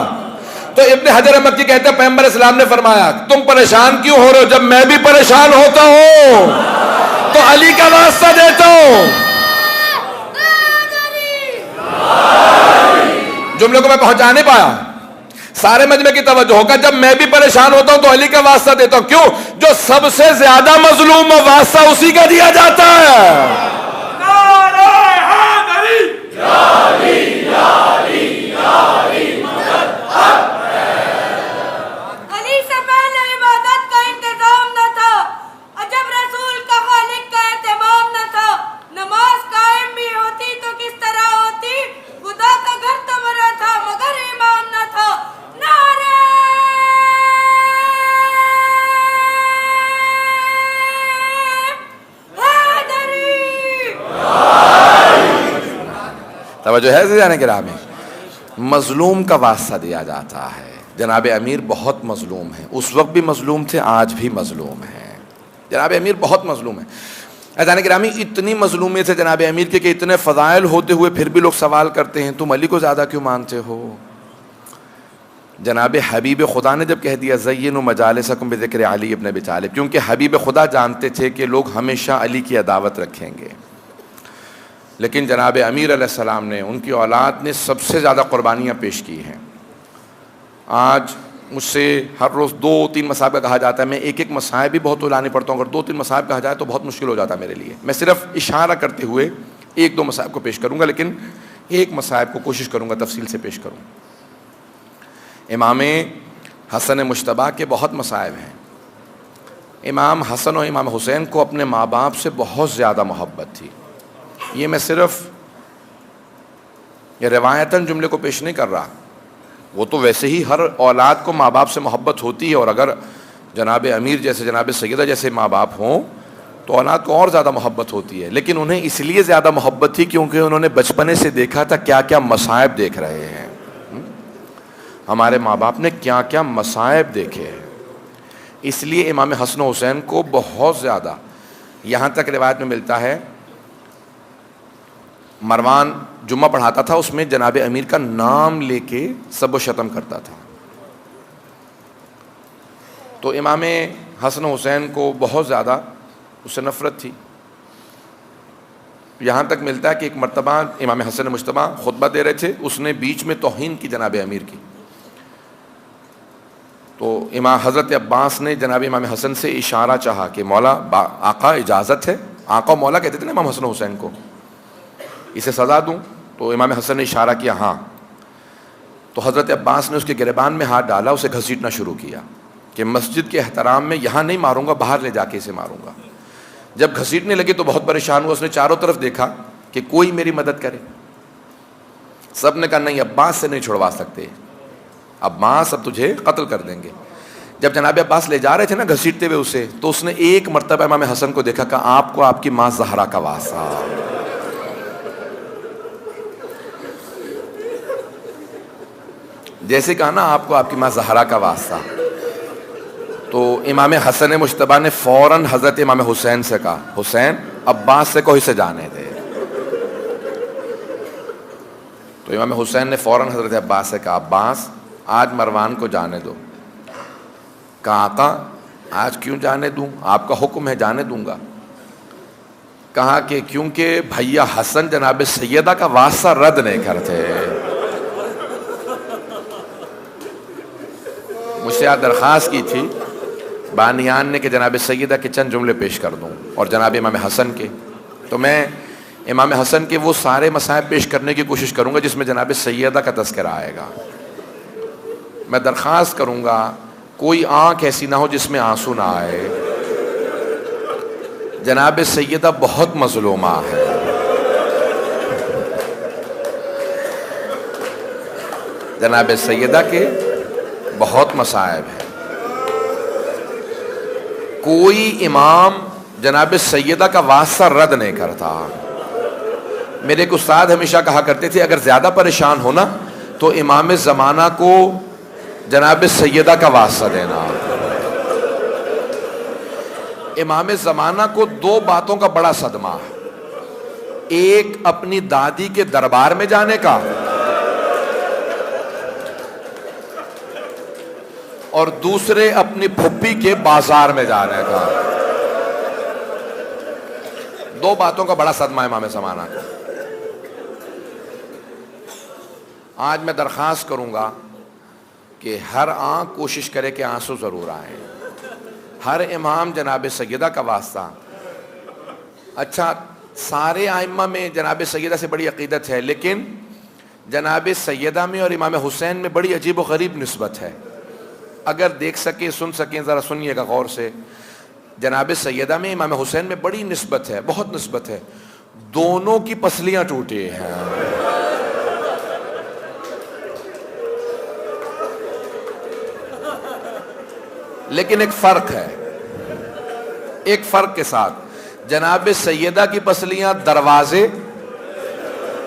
تو ابن حجر مکی کہتے ہیں پیغمبر اسلام نے فرمایا تم پریشان کیوں ہو رہے ہو؟ جب میں بھی پریشان ہوتا ہوں تو علی کا واسطہ دیتا ہوں. جملے کو میں پہنچا نہیں پایا، سارے مجمع کی توجہ ہوگا. جب میں بھی پریشان ہوتا ہوں تو علی کا واسطہ دیتا ہوں. کیوں؟ جو سب سے زیادہ مظلوم واسطہ اسی کا دیا جاتا ہے. علی سے پہلے عبادت کا انتظام نہ تھا، جب رسول کا خالق کا اہتمام نہ تھا. نماز قائم بھی ہوتی تو کس طرح ہوتی؟ خدا کا گھر تو بنا تھا مگر ایمان نہ تھا. نعرہ حیدری. توجہ ہے جانے کے راہ میں. مظلوم کا واسطہ دیا جاتا ہے. جناب امیر بہت مظلوم ہیں، اس وقت بھی مظلوم تھے، آج بھی مظلوم ہیں. جناب امیر بہت مظلوم ہیں. جانے کے رامی اتنی مظلومیت ہے جناب امیر کے کہ اتنے فضائل ہوتے ہوئے پھر بھی لوگ سوال کرتے ہیں تم علی کو زیادہ کیوں مانتے ہو؟ جناب حبیب خدا نے جب کہہ دیا زینوا مجالسکم بذکر علی ابن ابی طالب، کیونکہ حبیب خدا جانتے تھے کہ لوگ ہمیشہ علی کی عداوت رکھیں گے. لیکن جناب امیر علیہ السلام نے، ان کی اولاد نے سب سے زیادہ قربانیاں پیش کی ہیں. آج مجھ سے ہر روز 2-3 مصائب کا کہا جاتا ہے. میں ایک مصائب بھی بہت الانے پڑتا ہوں. اگر 2-3 مصائب کہا جائے تو بہت مشکل ہو جاتا ہے میرے لیے. میں صرف اشارہ کرتے ہوئے ایک دو مصائب کو پیش کروں گا، لیکن ایک مصائب کو کوشش کروں گا تفصیل سے پیش کروں۔ امام حسن مجتبیٰ کے بہت مصائب ہیں۔ امام حسن اور امام حسین کو اپنے ماں باپ سے بہت زیادہ محبت تھی۔ یہ میں صرف یہ روایتاً جملے کو پیش نہیں کر رہا، وہ تو ویسے ہی ہر اولاد کو ماں باپ سے محبت ہوتی ہے، اور اگر جناب امیر جیسے، جناب سیدہ جیسے ماں باپ ہوں تو اولاد کو اور زیادہ محبت ہوتی ہے، لیکن انہیں اس لیے زیادہ محبت تھی کیونکہ انہوں نے بچپنے سے دیکھا تھا کیا کیا مصائب دیکھ رہے ہیں۔ ہمارے ماں باپ نے کیا کیا مصائب دیکھے ہیں، اس لیے امام حسن و حسین کو بہت زیادہ، یہاں تک روایت میں ملتا ہے مروان جمعہ پڑھاتا تھا، اس میں جناب امیر کا نام لے کے سب و شتم کرتا تھا۔ تو امام حسن و حسین کو بہت زیادہ اس سے نفرت تھی، یہاں تک ملتا ہے کہ ایک مرتبہ امام حسن مجتبیٰ خطبہ دے رہے تھے، اس نے بیچ میں توہین کی جناب امیر کی، تو امام حضرت عباس نے جناب امام حسن سے اشارہ چاہا کہ مولا آقا اجازت ہے، آقا مولا کہتے تھے نا امام حسن حسین کو، اسے سزا دوں؟ تو امام حسن نے اشارہ کیا ہاں، تو حضرت عباس نے اس کے گریبان میں ہاتھ ڈالا، اسے گھسیٹنا شروع کیا کہ مسجد کے احترام میں یہاں نہیں ماروں گا، باہر لے جا کے اسے ماروں گا۔ جب گھسیٹنے لگے تو بہت پریشان ہوا، اس نے چاروں طرف دیکھا کہ کوئی میری مدد کرے، سب نے کہا نہیں عباس سے نہیں چھڑوا سکتے، عباس اب تجھے قتل کر دیں گے۔ جب جناب عباس لے جا رہے تھے نا گھسیٹتے ہوئے اسے، تو اس نے ایک مرتبہ امام حسن کو دیکھا، کہا آپ کو آپ کی ماں زہرا کا واسطہ، جیسے کہا نا آپ کو آپ کی ماں زہرا کا واسطہ۔ تو امام حسن مجتبیٰ نے فوراً حضرت امام حسین سے کہا حسین عباس سے کوئی سے جانے دے، تو امام حسین نے فوراً حضرت عباس سے کہا عباس آج مروان کو جانے دو۔ کہا آقا آج کیوں جانے دوں، آپ کا حکم ہے جانے دوں گا۔ کہا کہ کیونکہ بھیا حسن جناب سیدہ کا واسطہ رد نہیں کرتے، مجھ سے درخواست کی تھی بانیان نے کہ جناب سیدہ کے چند جملے پیش کر دوں اور جناب امام حسن کے، تو میں امام حسن کے وہ سارے مصائب پیش کرنے کی کوشش کروں گا جس میں جناب سیدہ کا تذکرہ آئے گا۔ میں درخواست کروں گا کوئی آنکھ ایسی نہ ہو جس میں آنسو نہ آئے، جناب سیدہ بہت مظلومہ ہے، جناب سیدہ کے بہت مصائب ہیں، کوئی امام جناب سیدہ کا واسطہ رد نہیں کرتا۔ میرے ایک استاد ہمیشہ کہا کرتے تھے اگر زیادہ پریشان ہونا تو امام زمانہ کو جناب سیدہ کا واسطہ دینا۔ امام زمانہ کو دو باتوں کا بڑا صدمہ ہے، ایک اپنی دادی کے دربار میں جانے کا اور دوسرے اپنی پھپھی کے بازار میں جانے کا، دو باتوں کا بڑا صدمہ امام زمانہ کا۔ آج میں درخواست کروں گا کہ ہر آنکھ کوشش کرے کہ آنسو ضرور آئیں، ہر امام جناب سیدہ کا واسطہ۔ اچھا سارے ائمہ میں جناب سیدہ سے بڑی عقیدت ہے، لیکن جناب سیدہ میں اور امام حسین میں بڑی عجیب و غریب نسبت ہے، اگر دیکھ سکیں سن سکیں ذرا سنیے گا غور سے۔ جناب سیدہ میں امام حسین میں بڑی نسبت ہے، بہت نسبت ہے، دونوں کی پسلیاں ٹوٹی ہیں، لیکن ایک فرق ہے، ایک فرق کے ساتھ، جناب سیدہ کی پسلیاں دروازے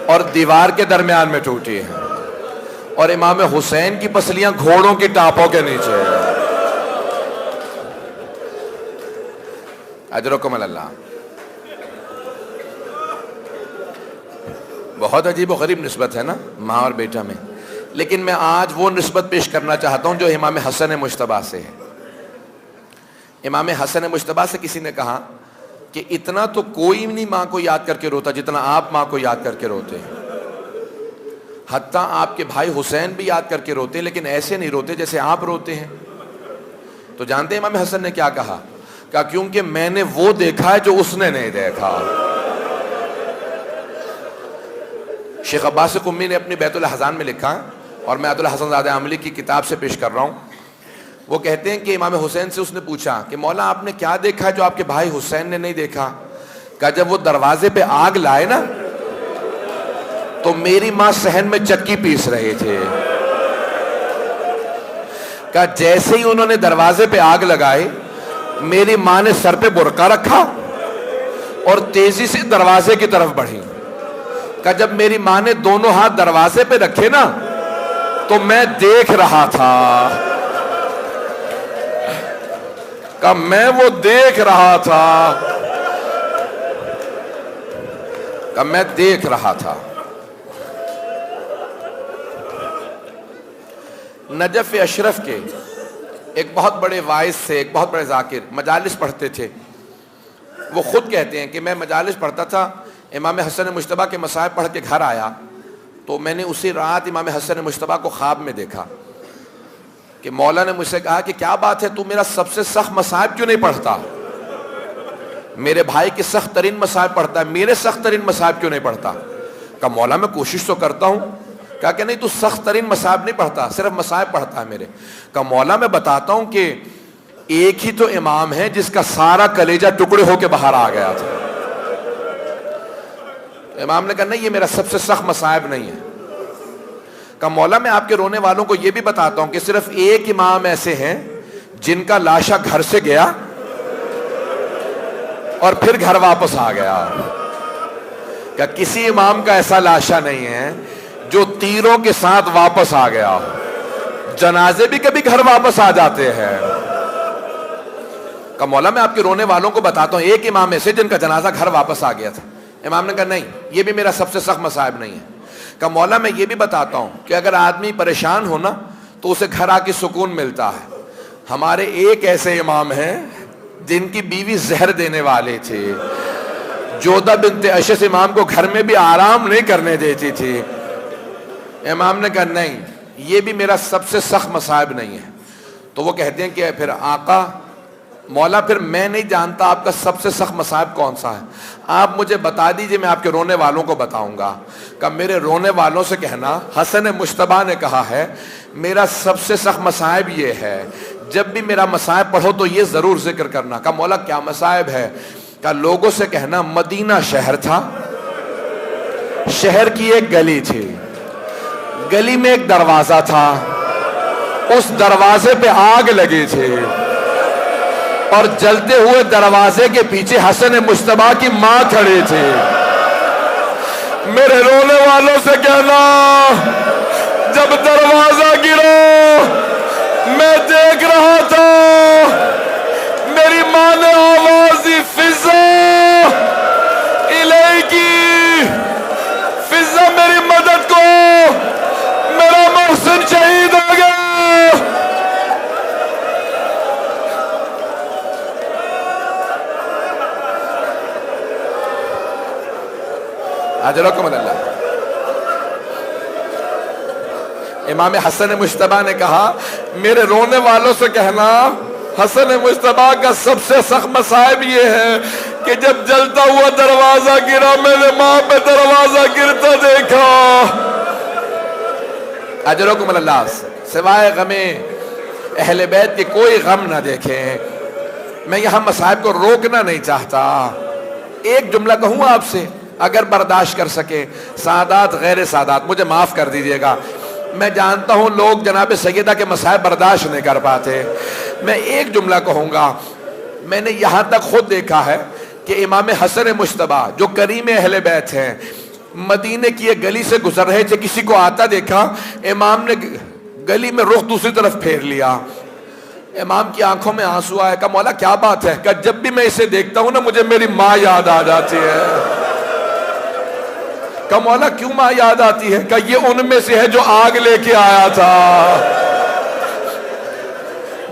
اور دیوار کے درمیان میں ٹوٹی ہیں، اور امام حسین کی پسلیاں گھوڑوں کی ٹاپوں کے نیچے ہیں۔ اجرکم اللہ۔ بہت عجیب و غریب نسبت ہے نا ماں اور بیٹا میں، لیکن میں آج وہ نسبت پیش کرنا چاہتا ہوں جو امام حسن مجتبیٰ سے ہے۔ امام حسن مجتبیٰ سے کسی نے کہا کہ اتنا تو کوئی نہیں ماں کو یاد کر کے روتا جتنا آپ ماں کو یاد کر کے روتے ہیں، حتیٰ آپ کے بھائی حسین بھی یاد کر کے روتے ہیں، لیکن ایسے نہیں روتے جیسے آپ روتے ہیں۔ تو جانتے ہیں امام حسن نے کیا کہا؟ کہا کیونکہ میں نے وہ دیکھا ہے جو اس نے نہیں دیکھا۔ شیخ عباس قمی نے اپنی بیت الاحزان میں لکھا ہے، اور میں عبدالحسن زادہ عاملی کی کتاب سے پیش کر رہا ہوں. وہ کہتے ہیں کہ امام حسین سے اس نے پوچھا کہ مولا آپ نے کیا دیکھا جو آپ کے بھائی حسین نے نہیں دیکھا؟ کہا جب وہ دروازے پہ آگ لائے نا تو میری ماں صحن میں چکی پیس رہے تھے. کہا جیسے ہی انہوں نے دروازے پہ آگ لگائے میری ماں نے سر پہ برقع رکھا اور تیزی سے دروازے کی طرف بڑھی. کہا جب میری ماں نے دونوں ہاتھ دروازے پہ رکھے نا تو میں دیکھ رہا تھا. کہا میں وہ دیکھ رہا تھا. کہا میں دیکھ رہا تھا. نجف اشرف کے ایک بہت بڑے واعظ سے، ایک بہت بڑے ذاکر، مجالس پڑھتے تھے. وہ خود کہتے ہیں کہ میں مجالس پڑھتا تھا، امام حسن مجتبیٰ کے مصائب پڑھ کے گھر آیا تو میں نے اسی رات امام حسن مجتبیٰ کو خواب میں دیکھا کہ مولا نے مجھ سے کہا کہ کیا بات ہے تو میرا سب سے سخت مصائب کیوں نہیں پڑھتا؟ میرے بھائی کے سخت ترین مصائب پڑھتا ہے، میرے سخت ترین مصائب کیوں نہیں پڑھتا؟ کہا مولا میں کوشش تو کرتا ہوں. کہا کہ نہیں تو سخت ترین مصائب نہیں پڑھتا، صرف مصائب پڑھتا ہے میرے. کہا مولا میں بتاتا ہوں کہ ایک ہی تو امام ہے جس کا سارا کلیجہ ٹکڑے ہو کے باہر آ گیا تھا. امام نے کہا نہیں یہ میرا سب سے سخت مصائب نہیں ہے. کہا مولا میں آپ کے رونے والوں کو یہ بھی بتاتا ہوں کہ صرف ایک امام ایسے ہیں جن کا لاشا گھر سے گیا اور پھر گھر واپس آ گیا. کہ کسی امام کا ایسا لاشا نہیں ہے جو تیروں کے ساتھ واپس آ گیا. جنازے بھی کبھی گھر واپس آ جاتے ہیں. کہ مولا میں آپ کے رونے والوں کو بتاتا ہوں ایک امام ایسے جن کا جنازہ گھر واپس آ گیا تھا. امام نے کہا نہیں یہ بھی میرا سب سے سخت مصائب نہیں ہے. کہ مولا میں یہ بھی بتاتا ہوں کہ اگر آدمی پریشان ہو نا تو اسے گھر آ کے سکون ملتا ہے. ہمارے ایک ایسے امام ہیں جن کی بیوی زہر دینے والے تھے. جودہ بنت اشس امام کو گھر میں بھی آرام نہیں کرنے دیتی تھی. امام نے کہا نہیں یہ بھی میرا سب سے سخت مصائب نہیں ہے. تو وہ کہتے ہیں کہ پھر آقا مولا پھر میں نہیں جانتا آپ کا سب سے سخت مصائب کون سا ہے، آپ مجھے بتا دیجئے میں آپ کے رونے والوں کو بتاؤں گا. کہ میرے رونے والوں سے کہنا حسن مجتبیٰ نے کہا ہے میرا سب سے سخت مصائب یہ ہے جب بھی میرا مصائب پڑھو تو یہ ضرور ذکر کرنا. کہ مولا کیا مصائب ہے؟ کہ لوگوں سے کہنا مدینہ شہر تھا، شہر کی ایک گلی تھی، گلی میں ایک دروازہ تھا، اس دروازے پہ آگ لگی تھی اور جلتے ہوئے دروازے کے پیچھے حسن مجتبیٰ کی ماں کھڑی تھی. میرے رونے والوں سے کہنا جب دروازہ گرا میں دیکھ رہا تھا، میری ماں نے آواز دی فضا الیکی، فضا میری مدد کو، میرا محسن شہید ہو گیا. اجرکم اللہ. امام حسن مجتبیٰ نے کہا میرے رونے والوں سے کہنا حسن مجتبیٰ کا سب سے سخت مصائب یہ ہے کہ جب جلتا ہوا دروازہ گرا میں نے ماں پہ دروازہ گرتا دیکھا. اجرکم اللہ. سوائے غم اہل بیت کے کوئی غم نہ دیکھیں. میں یہاں مصائب کو روکنا نہیں چاہتا. ایک جملہ کہوں آپ سے اگر برداشت کر سکے. سادات غیر سادات مجھے معاف کر دیجئے گا، میں جانتا ہوں لوگ جناب سیدہ کے مصائب برداشت نہیں کر پاتے. میں ایک جملہ کہوں گا. میں نے یہاں تک خود دیکھا ہے کہ امام حسن مجتبیٰ جو کریم اہل بیت ہیں مدینے کی ایک گلی سے گزر رہے تھے، کسی کو آتا دیکھا، امام نے گلی میں رخ دوسری طرف پھیر لیا. امام کی آنکھوں میں آنسو آئے. کہا مولا کیا بات ہے؟ کہ جب بھی میں اسے دیکھتا ہوں نا مجھے میری ماں یاد آ جاتی ہے. کہ مولا کیوں ماں یاد آتی ہے؟ کہ یہ ان میں سے ہے جو آگ لے کے آیا تھا.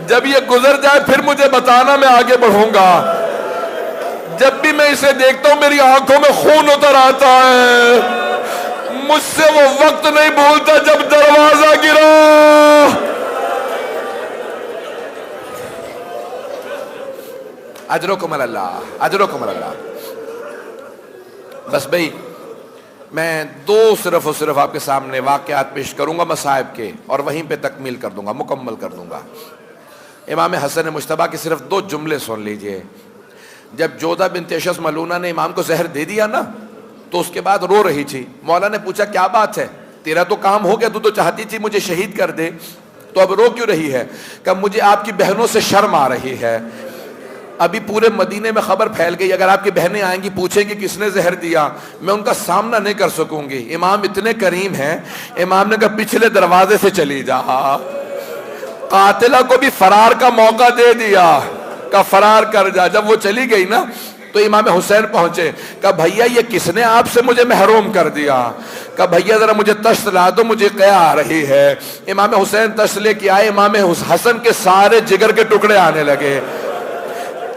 جب یہ گزر جائے پھر مجھے بتانا، میں آگے بڑھوں گا. جب بھی میں اسے دیکھتا ہوں میری آنکھوں میں خون اتر آتا ہے. مجھ سے وہ وقت نہیں بھولتا جب دروازہ گرا. اجرکم اللہ، اجرکم اللہ. بس بھئی میں دو صرف اور صرف آپ کے سامنے واقعات پیش کروں گا مصائب کے، اور وہیں پہ تکمیل کر دوں گا، مکمل کر دوں گا۔ امام حسن مجتبیٰ کے صرف دو جملے سن لیجئے۔ جب جودہ بنت اشعث ملعونہ نے امام کو زہر دے دیا نا، تو اس کے بعد رو رہی تھی۔ مولا نے پوچھا کیا بات ہے، تیرا تو کام ہو گیا، تو چاہتی تھی مجھے شہید کر دے، تو اب رو کیوں رہی ہے؟ کہ مجھے آپ کی بہنوں سے شرم آ رہی ہے، ابھی پورے مدینے میں خبر پھیل گئی، اگر آپ کی بہنیں آئیں گی پوچھیں گی کس نے زہر دیا، میں ان کا سامنا نہیں کر سکوں گی۔ امام اتنے کریم ہیں، امام نے کہا پچھلے دروازے سے چلی جا۔ قاتلہ کو بھی فرار کا موقع دے دیا، کہا فرار کر جا۔ جب وہ چلی گئی نا تو امام حسین پہنچے، کہا بھیا یہ کس نے آپ سے مجھے محروم کر دیا؟ کہا بھیا ذرا مجھے تشت لا دو، مجھے قیاء آ رہی ہے۔ امام حسین تشت لے کے آئے، امام حسن کے سارے جگر کے ٹکڑے آنے لگے۔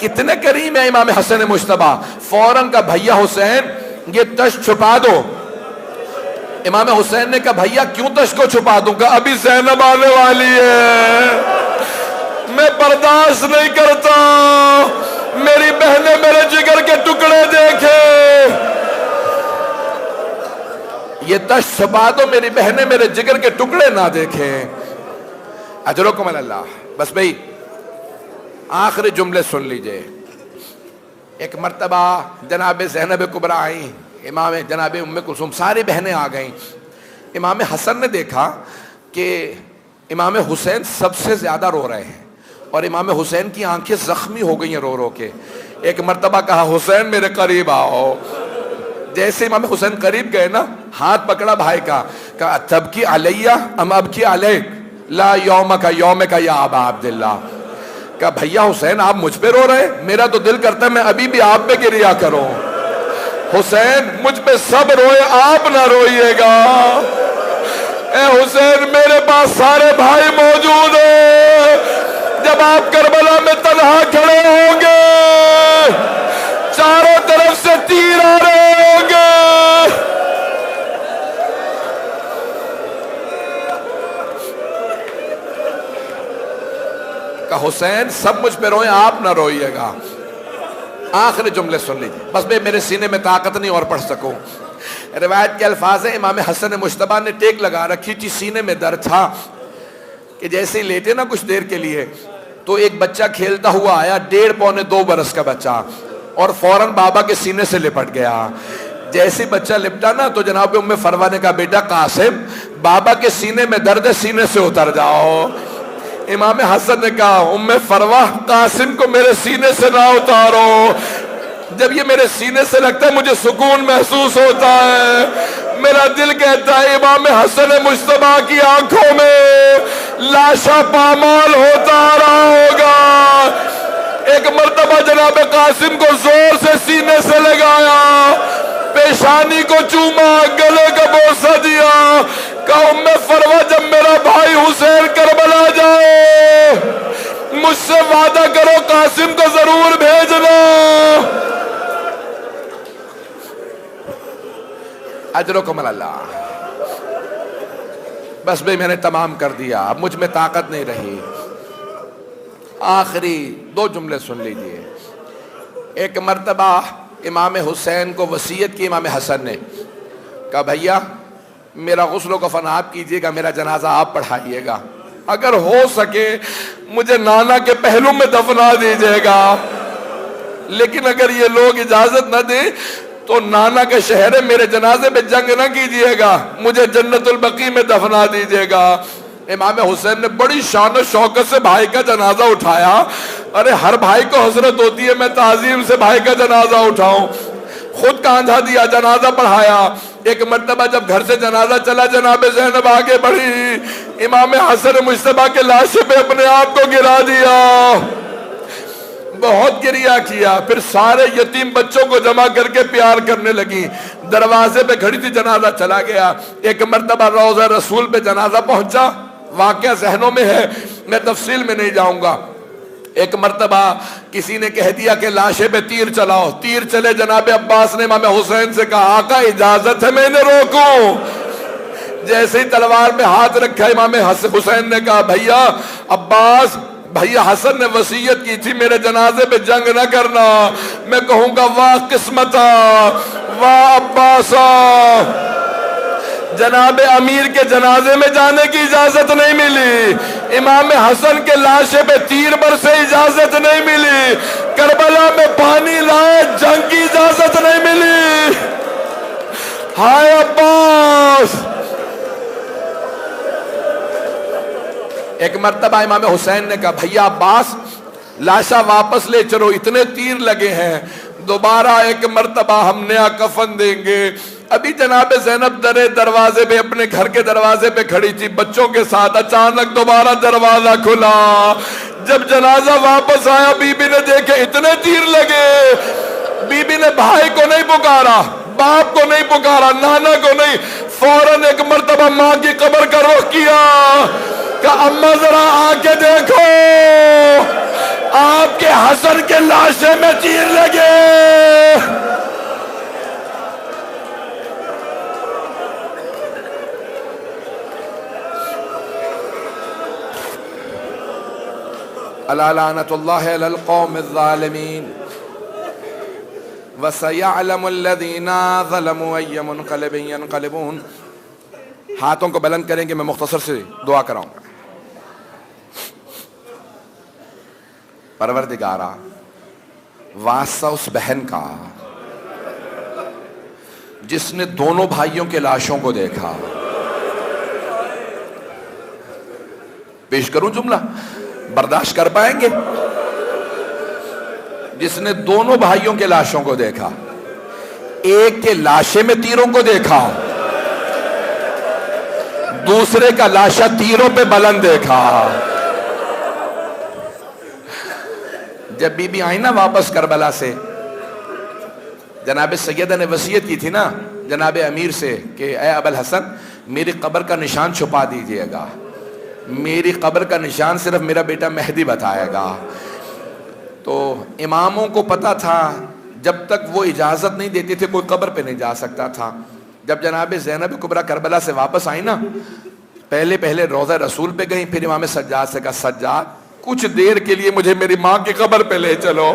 کتنے کریم ہے امام حسن مجتبیٰ، فوراً کہا بھیا حسین یہ تشت چھپا دو۔ امام حسین نے کہا بھیا کیوں تشت کو چھپا دوں؟ کہا ابھی زینب آنے والی ہے، میں برداشت نہیں کرتا میری بہنیں میرے جگر کے ٹکڑے دیکھے، یہ تشت چھپا دو میری بہنیں میرے جگر کے ٹکڑے نہ دیکھیں۔ اجرکم اللہ۔ بس بھئی آخری جملے سن لیجئے۔ ایک مرتبہ جناب زینب کبریٰ آئیں، امام جناب ام کلثوم، ساری بہنیں آ گئیں۔ امام حسن نے دیکھا کہ امام حسین سب سے زیادہ رو رہے ہیں، اور امام حسین کی آنکھیں زخمی ہو گئی ہیں رو رو کے۔ ایک مرتبہ کہا حسین میرے قریب آؤ۔ جیسے امام حسین قریب گئے نا، ہاتھ پکڑا بھائی کا، کہا تبکی علیہ ام ابکی علیک لا یومک یومک یا ابا عبداللہ۔ کہا بھیا حسین آپ مجھ پہ رو رہے، میرا تو دل کرتا ہے میں ابھی بھی آپ پہ گریا کروں۔ حسین مجھ پہ سب روئے، آپ نہ روئیے گا۔ اے حسین میرے پاس سارے بھائی موجود ہیں، جب آپ کربلا میں تنہا کھڑے ہوں گے چاروں طرف سے تیر آ رہے ہوں گے، کہ حسین سب مجھ پہ روئیں آپ نہ روئیے گا۔ آخری جملے سن لیجیے، بس میں میرے سینے میں طاقت نہیں اور پڑھ سکوں۔ روایت کے الفاظ ہیں امام حسن مجتبیٰ نے ٹیک لگا رکھی تھی، سینے میں درد تھا کہ جیسے ہی لیٹے نا کچھ دیر کے لیے تو ایک بچہ کھیلتا ہوا آیا، 1.5 پونے 2 برس کا بچہ، اور فوراً بابا کے سینے سے لپٹ گیا۔ جیسے بچہ لپٹا نا تو جناب ام فروہ نے کہا بیٹا قاسم بابا کے سینے میں درد ہے، سینے سے اتر جاؤ۔ امام حسن نے کہا ام فروہ قاسم کو میرے سینے سے نہ اتارو، جب یہ میرے سینے سے لگتا ہے مجھے سکون محسوس ہوتا ہے، میرا دل کہتا ہے امام حسن مجتبیٰ کی آنکھوں میں لاشا پامال ہوتا رہا ہوگا۔ ایک مرتبہ جناب قاسم کو زور سے سینے سے لگایا، پیشانی کو چوما، گلے کا بوسہ دیا، کہا ام فروہ جب میرا بھائی حسین کربلا جائے مجھ سے وعدہ کرو قاسم کو ضرور بھیجنا۔ اجرکم اللہ۔ بس بھئی میں نے تمام کر دیا، اب مجھ میں طاقت نہیں رہی۔ آخری 2 جملے سن لیجئے۔ ایک مرتبہ امام حسین کو وصیت کی امام حسن نے، کہا بھیا میرا غسل و کفن آپ کیجئے گا، میرا جنازہ آپ پڑھائیے گا، اگر ہو سکے مجھے نانا کے پہلو میں دفنا دیجئے گا، لیکن اگر یہ لوگ اجازت نہ دیں تو نانا کے شہر ہے، میرے جنازے میں جنگ نہ کیجئے گا، مجھے جنت البقیع میں دفنا دیجئے گا۔ امام حسین نے بڑی شان و شوکت سے بھائی کا جنازہ اٹھایا۔ ارے ہر بھائی کو حسرت ہوتی ہے میں تعظیم سے بھائی کا جنازہ اٹھاؤں، خود کاندھا دیا، جنازہ پڑھایا۔ ایک مرتبہ جب گھر سے جنازہ چلا، جناب زینب آگے بڑھی، امام حسن مجتبیٰ کے لاشے پہ اپنے آپ کو گرا دیا، بہت گریہ کیا، پھر سارے یتیم بچوں کو جمع کر کے پیار کرنے لگی۔ دروازے پہ کھڑی تھی، جنازہ چلا گیا۔ ایک مرتبہ روضہ رسول پہ جنازہ پہنچا، واقعہ ذہنوں میں ہے، میں تفصیل میں نہیں جاؤں گا۔ ایک مرتبہ کسی نے کہہ دیا کہ لاشے پہ تیر چلاؤ، تیر چلے، جناب عباس نے امام حسین سے کہا آقا اجازت ہے میں نے روکوں؟ جیسے ہی تلوار پہ ہاتھ رکھا امام حسین نے کہا بھیا عباس، بھیا حسن نے وصیت کی تھی میرے جنازے پہ جنگ نہ کرنا، میں کہوں گا واہ قسمتا، واہ عباس جناب امیر کے جنازے میں جانے کی اجازت نہیں ملی، امام حسن کے لاشے پہ تیر برسے اجازت نہیں ملی، کربلا میں پانی لائے جنگ کی اجازت نہیں ملی۔ ہائے عباس۔ ایک مرتبہ امام حسین نے کہا بھیا عباس لاشا واپس لے چلو، اتنے تیر لگے ہیں، دوبارہ ایک مرتبہ ہم نیا کفن دیں گے۔ ابھی جناب زینب دروازے پہ اپنے گھر کے دروازے پہ کھڑی تھی بچوں کے ساتھ، اچانک دوبارہ دروازہ کھلا۔ جب جنازہ واپس آیا بی بی نے دیکھے اتنے تیر لگے، بی بی نے بھائی کو نہیں پکارا، باپ کو نہیں پکارا، نانا کو نہیں، فوراً ایک مرتبہ ماں کی قبر کا رخ کیا کہ اماں ذرا آ کے دیکھو آپ کے حسن کے لاشے میں تیر لگے۔ الا لعنۃ اللہ علی القوم الظالمین وَسَيَعْلَمُ الَّذِينَ ظَلَمُوا أَيَّ مُنْقَلِبٍ يَنْقَلِبُونَ۔ ہاتھوں کو بلند کریں گے، میں مختصر سے دعا کراؤں۔ پروردگارا واسطہ اس بہن کا جس نے دونوں بھائیوں کے لاشوں کو دیکھا، پیش کروں جملہ برداشت کر پائیں گے؟ جس نے دونوں بھائیوں کے لاشوں کو دیکھا، ایک کے لاشے میں تیروں کو دیکھا، دوسرے کا لاشا تیروں پہ بلند دیکھا۔ جب بی بی آئی نا واپس کربلا سے، جناب سیدہ نے وصیت کی تھی نا جناب امیر سے کہ اے ابوالحسن میری قبر کا نشان چھپا دیجئے گا، میری قبر کا نشان صرف میرا بیٹا مہدی بتائے گا۔ تو اماموں کو پتا تھا جب تک وہ اجازت نہیں دیتے تھے کوئی قبر پہ نہیں جا سکتا تھا۔ جب جناب زینب کبریٰ کربلا سے واپس آئی نا، پہلے روضہ رسول پہ گئیں، پھر امام سجاد سے کہا سجاد کچھ دیر کے لیے مجھے میری ماں کی قبر پہ لے چلو۔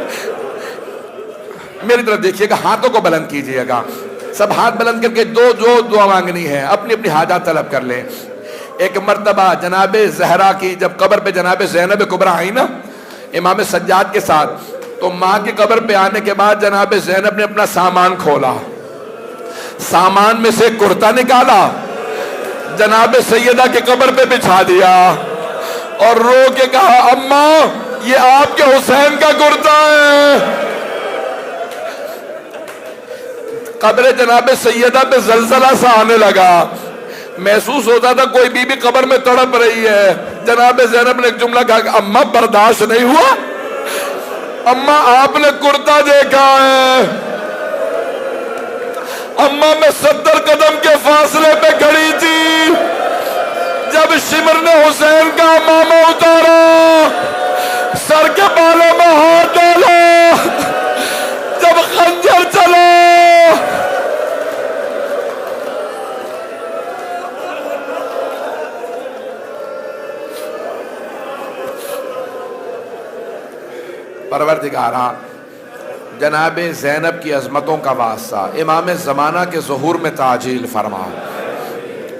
میری طرف دیکھیے گا، ہاتھوں کو بلند کیجئے گا، سب ہاتھ بلند کر کے جو دعا مانگنی ہے اپنی اپنی حاجات طلب کر لیں۔ ایک مرتبہ جناب زہرا کی جب قبر پہ جناب زینب کبریٰ آئی نا امام سجاد کے ساتھ، تو ماں کی قبر پہ آنے کے بعد جناب زینب نے اپنا سامان کھولا، سامان میں سے کرتا نکالا، جناب سیدہ کی قبر پہ بچھا دیا اور رو کے کہا اماں یہ آپ کے حسین کا کرتا ہے۔ قبر جناب سیدہ پہ زلزلہ سا آنے لگا، محسوس ہوتا تھا کوئی بی بی قبر میں تڑپ رہی ہے۔ جناب زینب نے ایک جملہ کہا کہ اماں برداشت نہیں ہوا، اماں آپ نے کرتا دیکھا ہے۔ اماں میں 70 قدم کے فاصلے پہ کھڑی تھی جب شمر نے حسین کا امامہ اتارا، سر کے بالوں میں ہاتھ ڈالا، جب خنجر چلا، پروردگارا جناب زینب کی عظمتوں کا واسطہ امام زمانہ کے ظہور میں تعجیل فرما،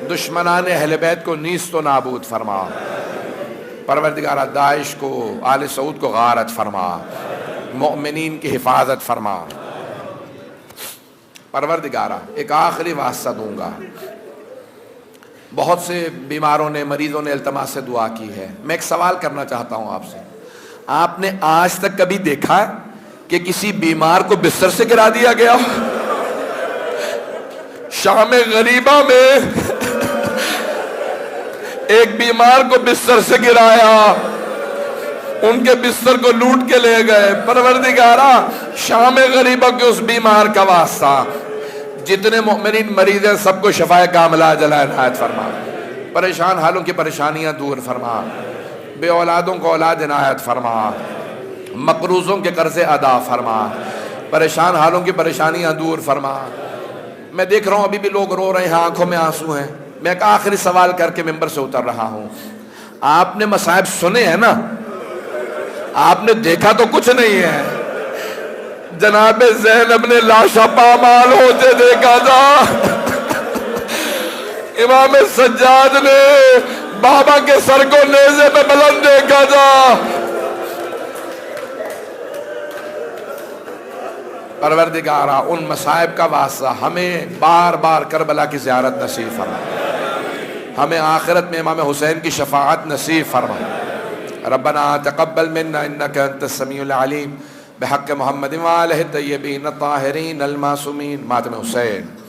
دشمنان اہل بیت کو نیست و نابود فرما، پروردگارا داعش کو آل سعود کو غارت فرما، مؤمنین کی حفاظت فرما۔ پروردگارا ایک آخری واسطہ دوں گا، بہت سے بیماروں نے مریضوں نے التماس سے دعا کی ہے، میں ایک سوال کرنا چاہتا ہوں آپ سے، آپ نے آج تک کبھی دیکھا کہ کسی بیمار کو بستر سے گرا دیا گیا؟ شام غریبہ میں ایک بیمار کو بستر سے گرایا، ان کے بستر کو لوٹ کے لے گئے۔ پروردگارا شام غریبہ کے اس بیمار کا واسطہ، جتنے مؤمنین مریض ہیں سب کو شفائے کاملہ عاجلہ عنایت فرما، پریشان حالوں کی پریشانیاں دور فرما، بے اولادوں کو اولاد عنایت فرما، مقروضوں کے قرض ادا فرما، پریشان حالوں کی پریشانیاں دور فرما۔ میں دیکھ رہا ہوں ابھی بھی لوگ رو رہے ہیں، آنکھوں میں آنسو ہیں۔ میں ایک آخری سوال کر کے ممبر سے اتر رہا ہوں، آپ نے مصائب سنے ہیں نا، آپ نے دیکھا تو کچھ نہیں ہے، جناب زینب نے لاشا پامال ہوتے دیکھا تھا، امام سجاد نے بابا کے سر کو نیزے پہ بلند دیکھا تھا۔ پروردگارا ان مصائب کا واسطہ ہمیں بار بار کربلا کی زیارت نصیب فرما، ہمیں آخرت میں امام حسین کی شفاعت نصیب فرما۔ ربنا تقبل منا انك انت السميع العليم بحق محمد وآلہ الطیبین الطاہرین المعصومین۔ ماتم حسین۔